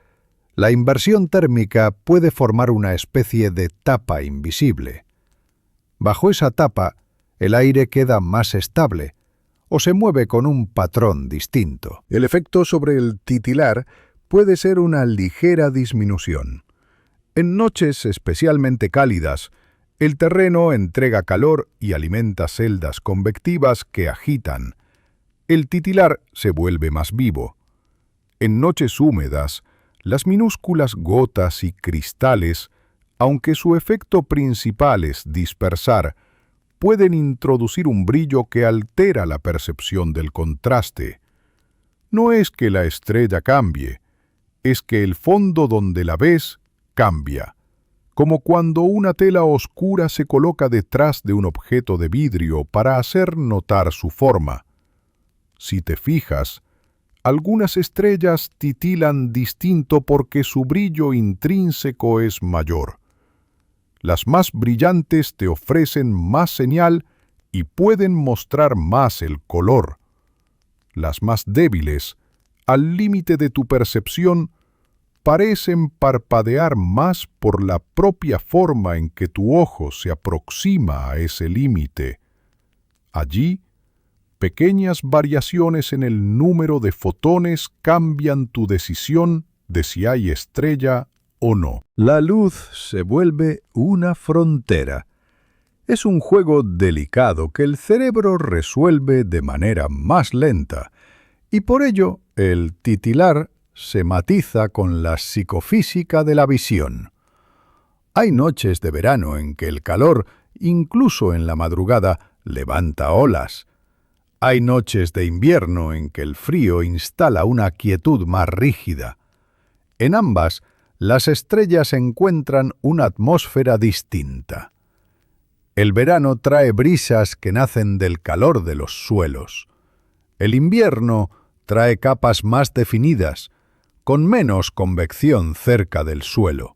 la inversión térmica puede formar una especie de tapa invisible. Bajo esa tapa, el aire queda más estable o se mueve con un patrón distinto. El efecto sobre el titilar puede ser una ligera disminución. En noches especialmente cálidas, el terreno entrega calor y alimenta celdas convectivas que agitan. El titilar se vuelve más vivo. En noches húmedas, las minúsculas gotas y cristales, aunque su efecto principal es dispersar, pueden introducir un brillo que altera la percepción del contraste. No es que la estrella cambie, es que el fondo donde la ves cambia, como cuando una tela oscura se coloca detrás de un objeto de vidrio para hacer notar su forma. Si te fijas, algunas estrellas titilan distinto porque su brillo intrínseco es mayor. Las más brillantes te ofrecen más señal y pueden mostrar más el color. Las más débiles, al límite de tu percepción, parecen parpadear más por la propia forma en que tu ojo se aproxima a ese límite. Allí, pequeñas variaciones en el número de fotones cambian tu decisión de si hay estrella o no. La luz se vuelve una frontera. Es un juego delicado que el cerebro resuelve de manera más lenta, y por ello el titilar se matiza con la psicofísica de la visión. Hay noches de verano en que el calor, incluso en la madrugada, levanta olas. Hay noches de invierno en que el frío instala una quietud más rígida. En ambas, las estrellas encuentran una atmósfera distinta. El verano trae brisas que nacen del calor de los suelos. El invierno trae capas más definidas, con menos convección cerca del suelo.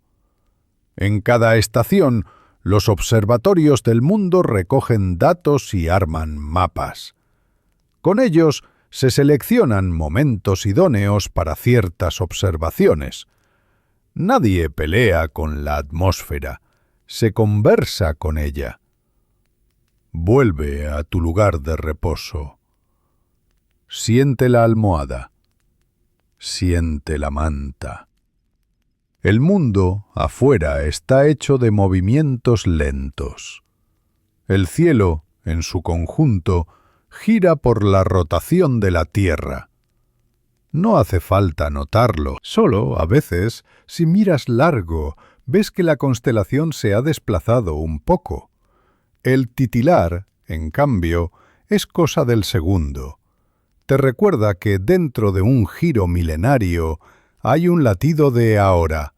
En cada estación, los observatorios del mundo recogen datos y arman mapas. Con ellos se seleccionan momentos idóneos para ciertas observaciones. Nadie pelea con la atmósfera, se conversa con ella. Vuelve a tu lugar de reposo. Siente la almohada. Siente la manta. El mundo afuera está hecho de movimientos lentos. El cielo, en su conjunto, gira por la rotación de la Tierra. No hace falta notarlo, solo, a veces, si miras largo, ves que la constelación se ha desplazado un poco. El titilar, en cambio, es cosa del segundo. Te recuerda que dentro de un giro milenario hay un latido de ahora.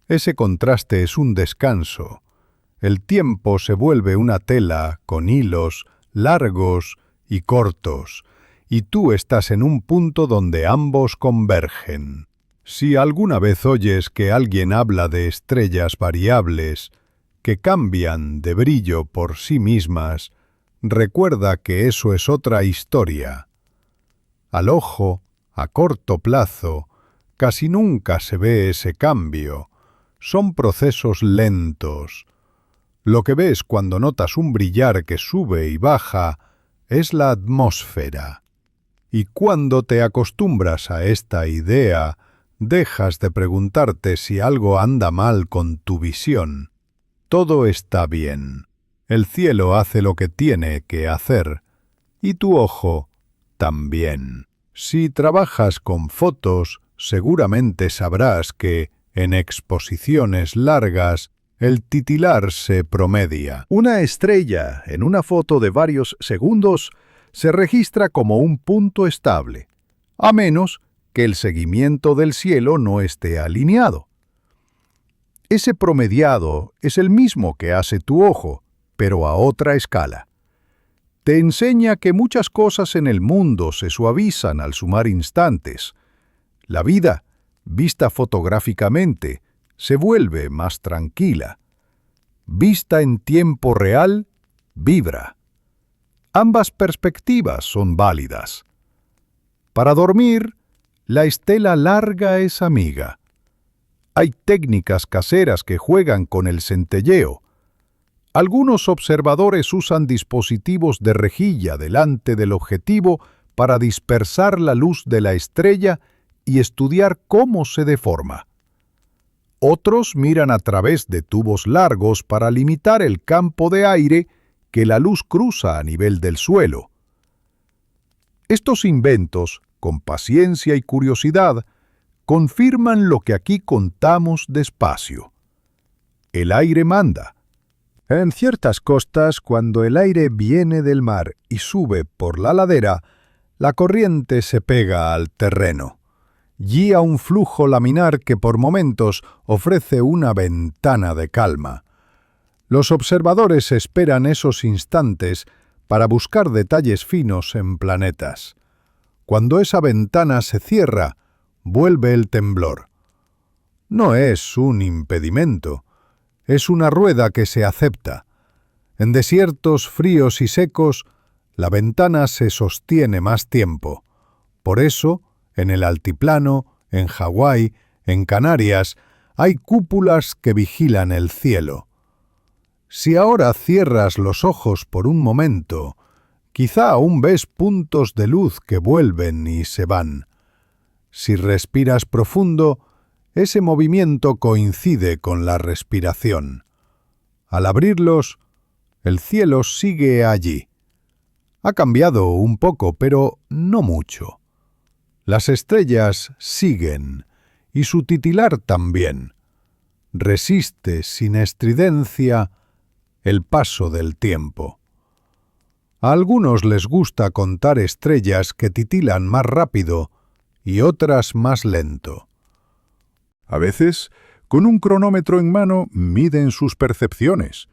Ese contraste es un descanso. El tiempo se vuelve una tela con hilos largos y cortos, y tú estás en un punto donde ambos convergen. Si alguna vez oyes que alguien habla de estrellas variables, que cambian de brillo por sí mismas, recuerda que eso es otra historia. Al ojo, a corto plazo, casi nunca se ve ese cambio. Son procesos lentos. Lo que ves cuando notas un brillar que sube y baja es la atmósfera. Y cuando te acostumbras a esta idea, dejas de preguntarte si algo anda mal con tu visión. Todo está bien. El cielo hace lo que tiene que hacer, y tu ojo también. Si trabajas con fotos, seguramente sabrás que, en exposiciones largas, el titilar se promedia. Una estrella, en una foto de varios segundos, se registra como un punto estable, a menos que el seguimiento del cielo no esté alineado. Ese promediado es el mismo que hace tu ojo, pero a otra escala. Te enseña que muchas cosas en el mundo se suavizan al sumar instantes. La vida, vista fotográficamente, se vuelve más tranquila. Vista en tiempo real, vibra. Ambas perspectivas son válidas. Para dormir, la estela larga es amiga. Hay técnicas caseras que juegan con el centelleo. Algunos observadores usan dispositivos de rejilla delante del objetivo para dispersar la luz de la estrella y estudiar cómo se deforma. Otros miran a través de tubos largos para limitar el campo de aire que la luz cruza a nivel del suelo. Estos inventos, con paciencia y curiosidad, confirman lo que aquí contamos despacio. El aire manda. En ciertas costas, cuando el aire viene del mar y sube por la ladera, la corriente se pega al terreno. Guía un flujo laminar que por momentos ofrece una ventana de calma. Los observadores esperan esos instantes para buscar detalles finos en planetas. Cuando esa ventana se cierra, vuelve el temblor. No es un impedimento, es una rueda que se acepta. En desiertos fríos y secos, la ventana se sostiene más tiempo. Por eso, en el altiplano, en Hawái, en Canarias, hay cúpulas que vigilan el cielo. Si ahora cierras los ojos por un momento, quizá aún ves puntos de luz que vuelven y se van. Si respiras profundo, ese movimiento coincide con la respiración. Al abrirlos, el cielo sigue allí. Ha cambiado un poco, pero no mucho. Las estrellas siguen, y su titilar también. Resiste sin estridencia el paso del tiempo. A algunos les gusta contar estrellas que titilan más rápido y otras más lento. A veces, con un cronómetro en mano, miden sus percepciones.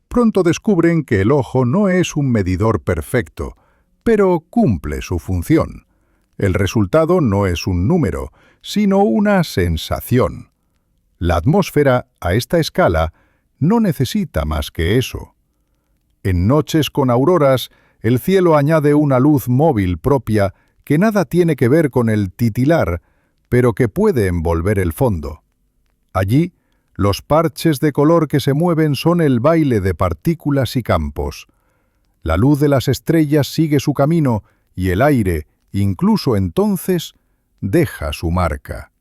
Pronto descubren que el ojo no es un medidor perfecto, pero cumple su función. El resultado no es un número, sino una sensación. La atmósfera, a esta escala, no necesita más que eso. En noches con auroras, el cielo añade una luz móvil propia que nada tiene que ver con el titilar, pero que puede envolver el fondo. Allí, Los parches de color que se mueven son el baile de partículas y campos. La luz de las estrellas sigue su camino y el aire, incluso entonces, deja su marca.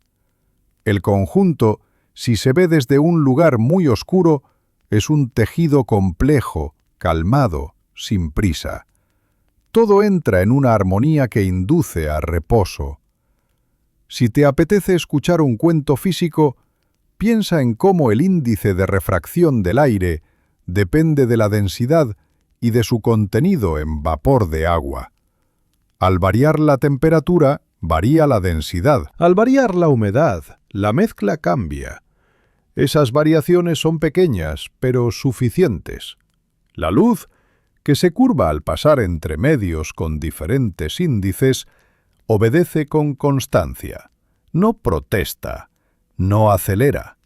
El conjunto, si se ve desde un lugar muy oscuro, es un tejido complejo, calmado, sin prisa. Todo entra en una armonía que induce a reposo. Si te apetece escuchar un cuento físico, piensa en cómo el índice de refracción del aire depende de la densidad y de su contenido en vapor de agua. Al variar la temperatura, varía la densidad. Al variar la humedad, la mezcla cambia. Esas variaciones son pequeñas, pero suficientes. La luz, que se curva al pasar entre medios con diferentes índices, obedece con constancia. No protesta, no acelera,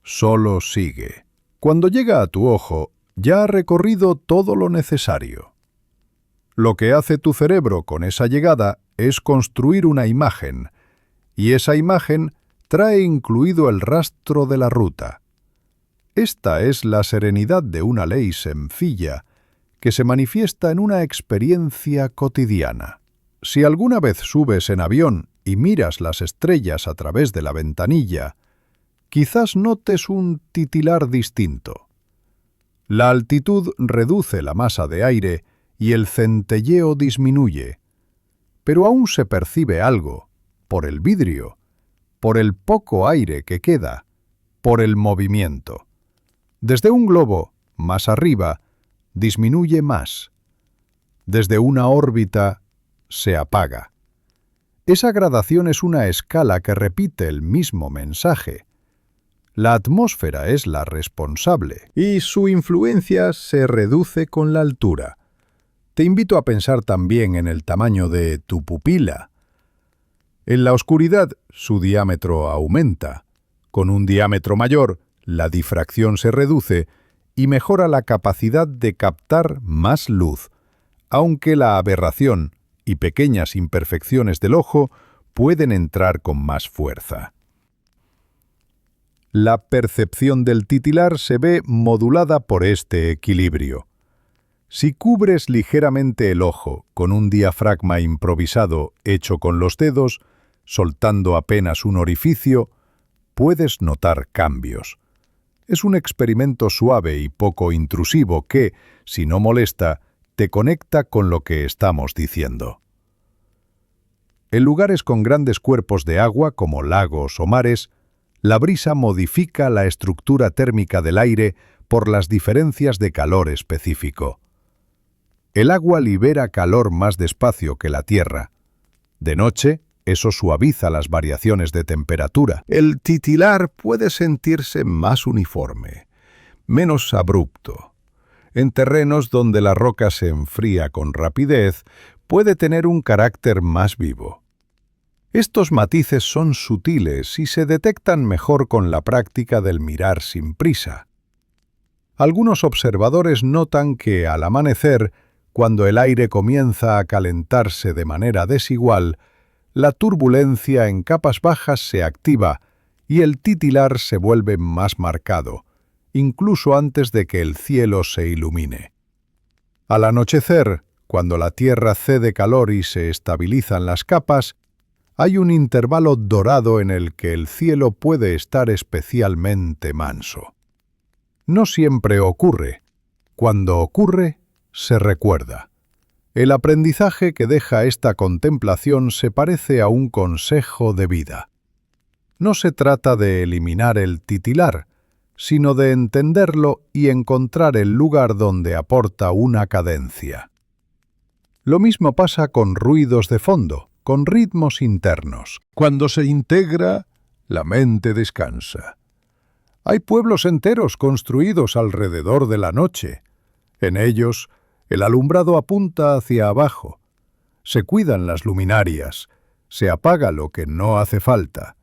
solo sigue. Cuando llega a tu ojo, ya ha recorrido todo lo necesario. Lo que hace tu cerebro con esa llegada es construir una imagen, y esa imagen trae incluido el rastro de la ruta. Esta es la serenidad de una ley sencilla que se manifiesta en una experiencia cotidiana. Si alguna vez subes en avión y miras las estrellas a través de la ventanilla, quizás notes un titilar distinto. La altitud reduce la masa de aire y el centelleo disminuye, pero aún se percibe algo, por el vidrio, por el poco aire que queda, por el movimiento. Desde un globo, más arriba, disminuye más. Desde una órbita, se apaga. Esa gradación es una escala que repite el mismo mensaje. La atmósfera es la responsable, y su influencia se reduce con la altura. Te invito a pensar también en el tamaño de tu pupila. En la oscuridad, su diámetro aumenta. Con un diámetro mayor, la difracción se reduce y mejora la capacidad de captar más luz, aunque la aberración y pequeñas imperfecciones del ojo pueden entrar con más fuerza. La percepción del titilar se ve modulada por este equilibrio. Si cubres ligeramente el ojo con un diafragma improvisado hecho con los dedos, soltando apenas un orificio, puedes notar cambios. Es un experimento suave y poco intrusivo que, si no molesta, te conecta con lo que estamos diciendo. En lugares con grandes cuerpos de agua, como lagos o mares, la brisa modifica la estructura térmica del aire por las diferencias de calor específico. El agua libera calor más despacio que la tierra. De noche, eso suaviza las variaciones de temperatura. El titilar puede sentirse más uniforme, menos abrupto. En terrenos donde la roca se enfría con rapidez, puede tener un carácter más vivo. Estos matices son sutiles y se detectan mejor con la práctica del mirar sin prisa. Algunos observadores notan que, al amanecer, cuando el aire comienza a calentarse de manera desigual, la turbulencia en capas bajas se activa y el titilar se vuelve más marcado, incluso antes de que el cielo se ilumine. Al anochecer, cuando la Tierra cede calor y se estabilizan las capas, hay un intervalo dorado en el que el cielo puede estar especialmente manso. No siempre ocurre. Cuando ocurre, se recuerda. El aprendizaje que deja esta contemplación se parece a un consejo de vida. No se trata de eliminar el titilar, sino de entenderlo y encontrar el lugar donde aporta una cadencia. Lo mismo pasa con ruidos de fondo, con ritmos internos. Cuando se integra, la mente descansa. Hay pueblos enteros construidos alrededor de la noche. En ellos, el alumbrado apunta hacia abajo. Se cuidan las luminarias. Se apaga lo que no hace falta.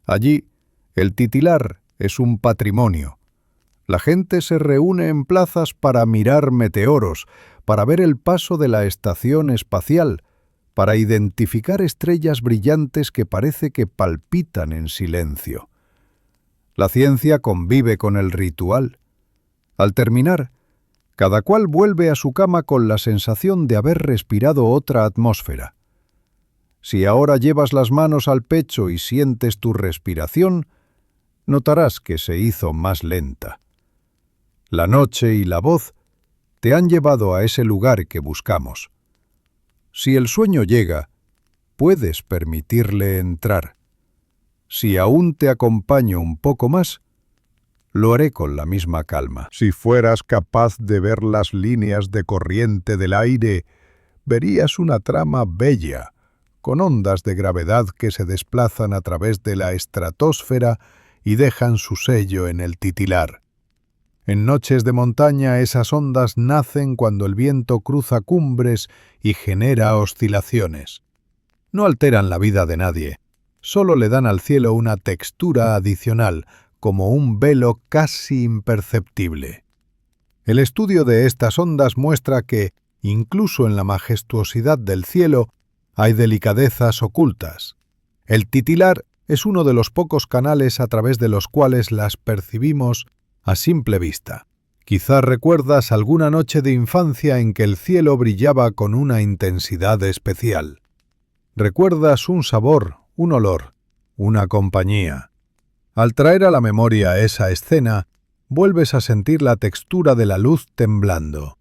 Allí, el titilar es un patrimonio. La gente se reúne en plazas para mirar meteoros, para ver el paso de la estación espacial, para identificar estrellas brillantes que parece que palpitan en silencio. La ciencia convive con el ritual. Al terminar, cada cual vuelve a su cama con la sensación de haber respirado otra atmósfera. Si ahora llevas las manos al pecho y sientes tu respiración, notarás que se hizo más lenta. La noche y la voz te han llevado a ese lugar que buscamos. Si el sueño llega, puedes permitirle entrar. Si aún te acompaño un poco más, lo haré con la misma calma. Si fueras capaz de ver las líneas de corriente del aire, verías una trama bella, con ondas de gravedad que se desplazan a través de la estratosfera y dejan su sello en el titilar. En noches de montaña esas ondas nacen cuando el viento cruza cumbres y genera oscilaciones. No alteran la vida de nadie, solo le dan al cielo una textura adicional, como un velo casi imperceptible. El estudio de estas ondas muestra que, incluso en la majestuosidad del cielo, hay delicadezas ocultas. El titilar es uno de los pocos canales a través de los cuales las percibimos a simple vista. Quizás recuerdas alguna noche de infancia en que el cielo brillaba con una intensidad especial. Recuerdas un sabor, un olor, una compañía. Al traer a la memoria esa escena, vuelves a sentir la textura de la luz temblando.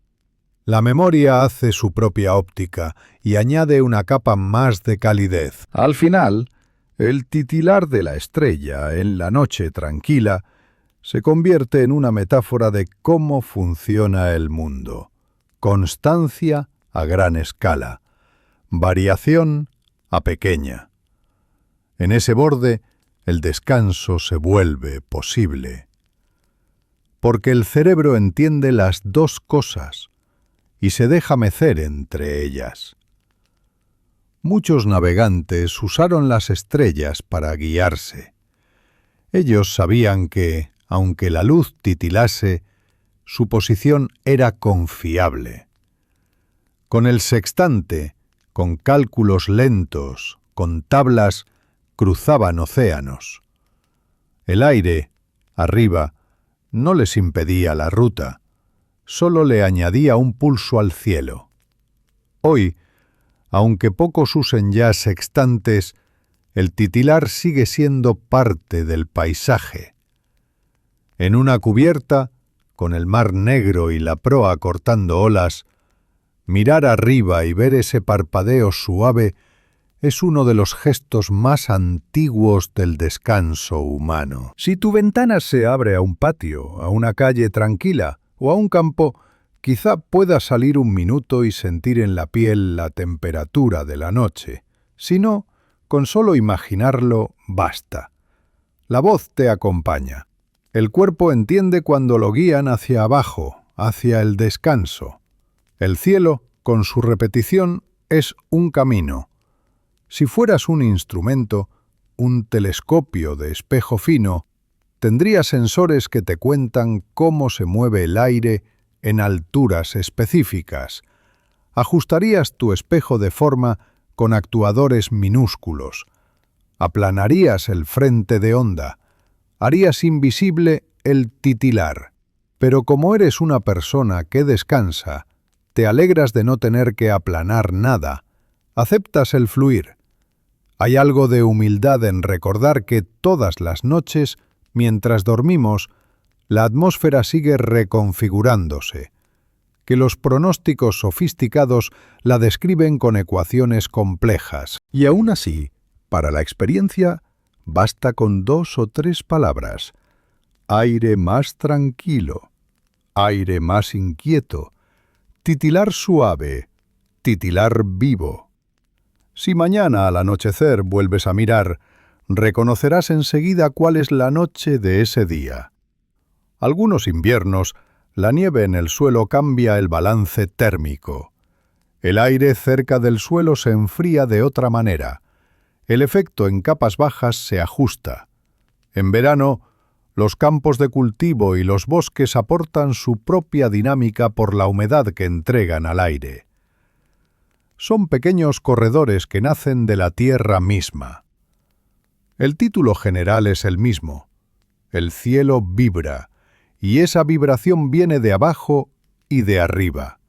La memoria hace su propia óptica y añade una capa más de calidez. Al final, el titilar de la estrella en la noche tranquila se convierte en una metáfora de cómo funciona el mundo. Constancia a gran escala, variación a pequeña. En ese borde, el descanso se vuelve posible. Porque el cerebro entiende las dos cosas y se deja mecer entre ellas. Muchos navegantes usaron las estrellas para guiarse. Ellos sabían que, aunque la luz titilase, su posición era confiable. Con el sextante, con cálculos lentos, con tablas, cruzaban océanos. El aire, arriba, no les impedía la ruta, solo le añadía un pulso al cielo. Hoy, aunque pocos usen ya sextantes, el titilar sigue siendo parte del paisaje. En una cubierta, con el mar negro y la proa cortando olas, mirar arriba y ver ese parpadeo suave es uno de los gestos más antiguos del descanso humano. Si tu ventana se abre a un patio, a una calle tranquila o a un campo, quizá puedas salir un minuto y sentir en la piel la temperatura de la noche. Si no, con solo imaginarlo basta. La voz te acompaña. El cuerpo entiende cuando lo guían hacia abajo, hacia el descanso. El cielo, con su repetición, es un camino. Si fueras un instrumento, un telescopio de espejo fino, tendría sensores que te cuentan cómo se mueve el aire en alturas específicas. Ajustarías tu espejo de forma con actuadores minúsculos. Aplanarías el frente de onda. Harías invisible el titilar. Pero como eres una persona que descansa, te alegras de no tener que aplanar nada. Aceptas el fluir. Hay algo de humildad en recordar que todas las noches, mientras dormimos, la atmósfera sigue reconfigurándose, que los pronósticos sofisticados la describen con ecuaciones complejas. Y aún así, para la experiencia, basta con 2 o 3 palabras. Aire más tranquilo, aire más inquieto, titilar suave, titilar vivo. Si mañana al anochecer vuelves a mirar, reconocerás enseguida cuál es la noche de ese día. Algunos inviernos, la nieve en el suelo cambia el balance térmico. El aire cerca del suelo se enfría de otra manera. El efecto en capas bajas se ajusta. En verano, los campos de cultivo y los bosques aportan su propia dinámica por la humedad que entregan al aire. Son pequeños corredores que nacen de la tierra misma. El título general es el mismo. El cielo vibra, y esa vibración viene de abajo y de arriba.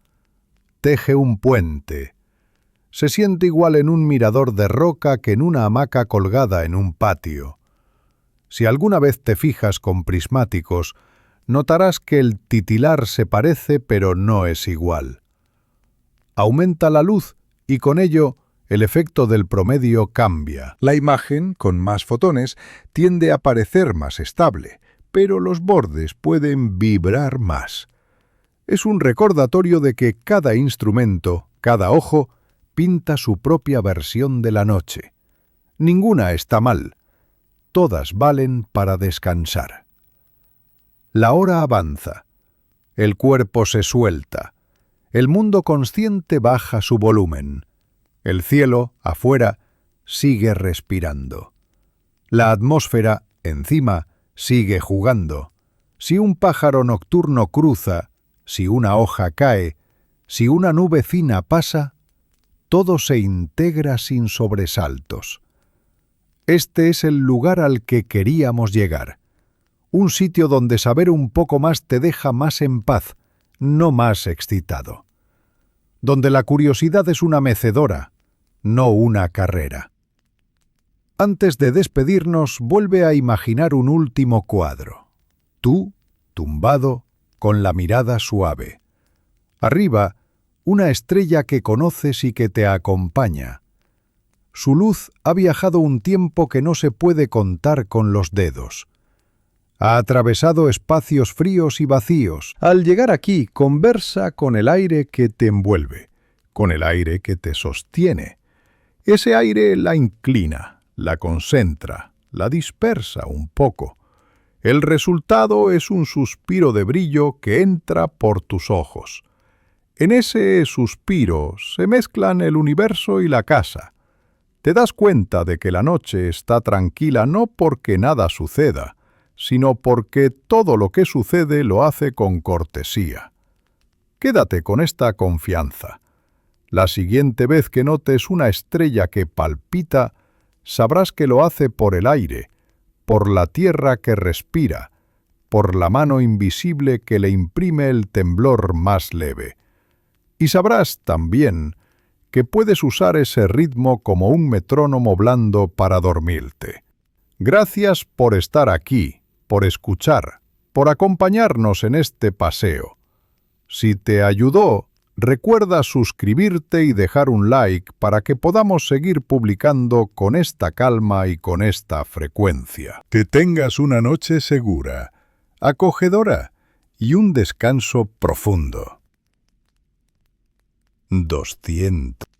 Teje un puente. Se siente igual en un mirador de roca que en una hamaca colgada en un patio. Si alguna vez te fijas con prismáticos, notarás que el titilar se parece pero no es igual. Aumenta la luz y con ello el efecto del promedio cambia. La imagen, con más fotones, tiende a parecer más estable, pero los bordes pueden vibrar más. Es un recordatorio de que cada instrumento, cada ojo, pinta su propia versión de la noche. Ninguna está mal. Todas valen para descansar. La hora avanza. El cuerpo se suelta. El mundo consciente baja su volumen. El cielo, afuera, sigue respirando. La atmósfera, encima, sigue jugando. Si un pájaro nocturno cruza, si una hoja cae, si una nube fina pasa, todo se integra sin sobresaltos. Este es el lugar al que queríamos llegar. Un sitio donde saber un poco más te deja más en paz, no más excitado. Donde la curiosidad es una mecedora, no una carrera. Antes de despedirnos, vuelve a imaginar un último cuadro. Tú, tumbado, con la mirada suave. Arriba, una estrella que conoces y que te acompaña. Su luz ha viajado un tiempo que no se puede contar con los dedos. Ha atravesado espacios fríos y vacíos. Al llegar aquí, conversa con el aire que te envuelve, con el aire que te sostiene. Ese aire la inclina, la concentra, la dispersa un poco. El resultado es un suspiro de brillo que entra por tus ojos. En ese suspiro se mezclan el universo y la casa. Te das cuenta de que la noche está tranquila no porque nada suceda, sino porque todo lo que sucede lo hace con cortesía. Quédate con esta confianza. La siguiente vez que notes una estrella que palpita, sabrás que lo hace por el aire, por la tierra que respira, por la mano invisible que le imprime el temblor más leve. Y sabrás también que puedes usar ese ritmo como un metrónomo blando para dormirte. Gracias por estar aquí, por escuchar, por acompañarnos en este paseo. Si te ayudó, recuerda suscribirte y dejar un like para que podamos seguir publicando con esta calma y con esta frecuencia. Que tengas una noche segura, acogedora y un descanso profundo. 200.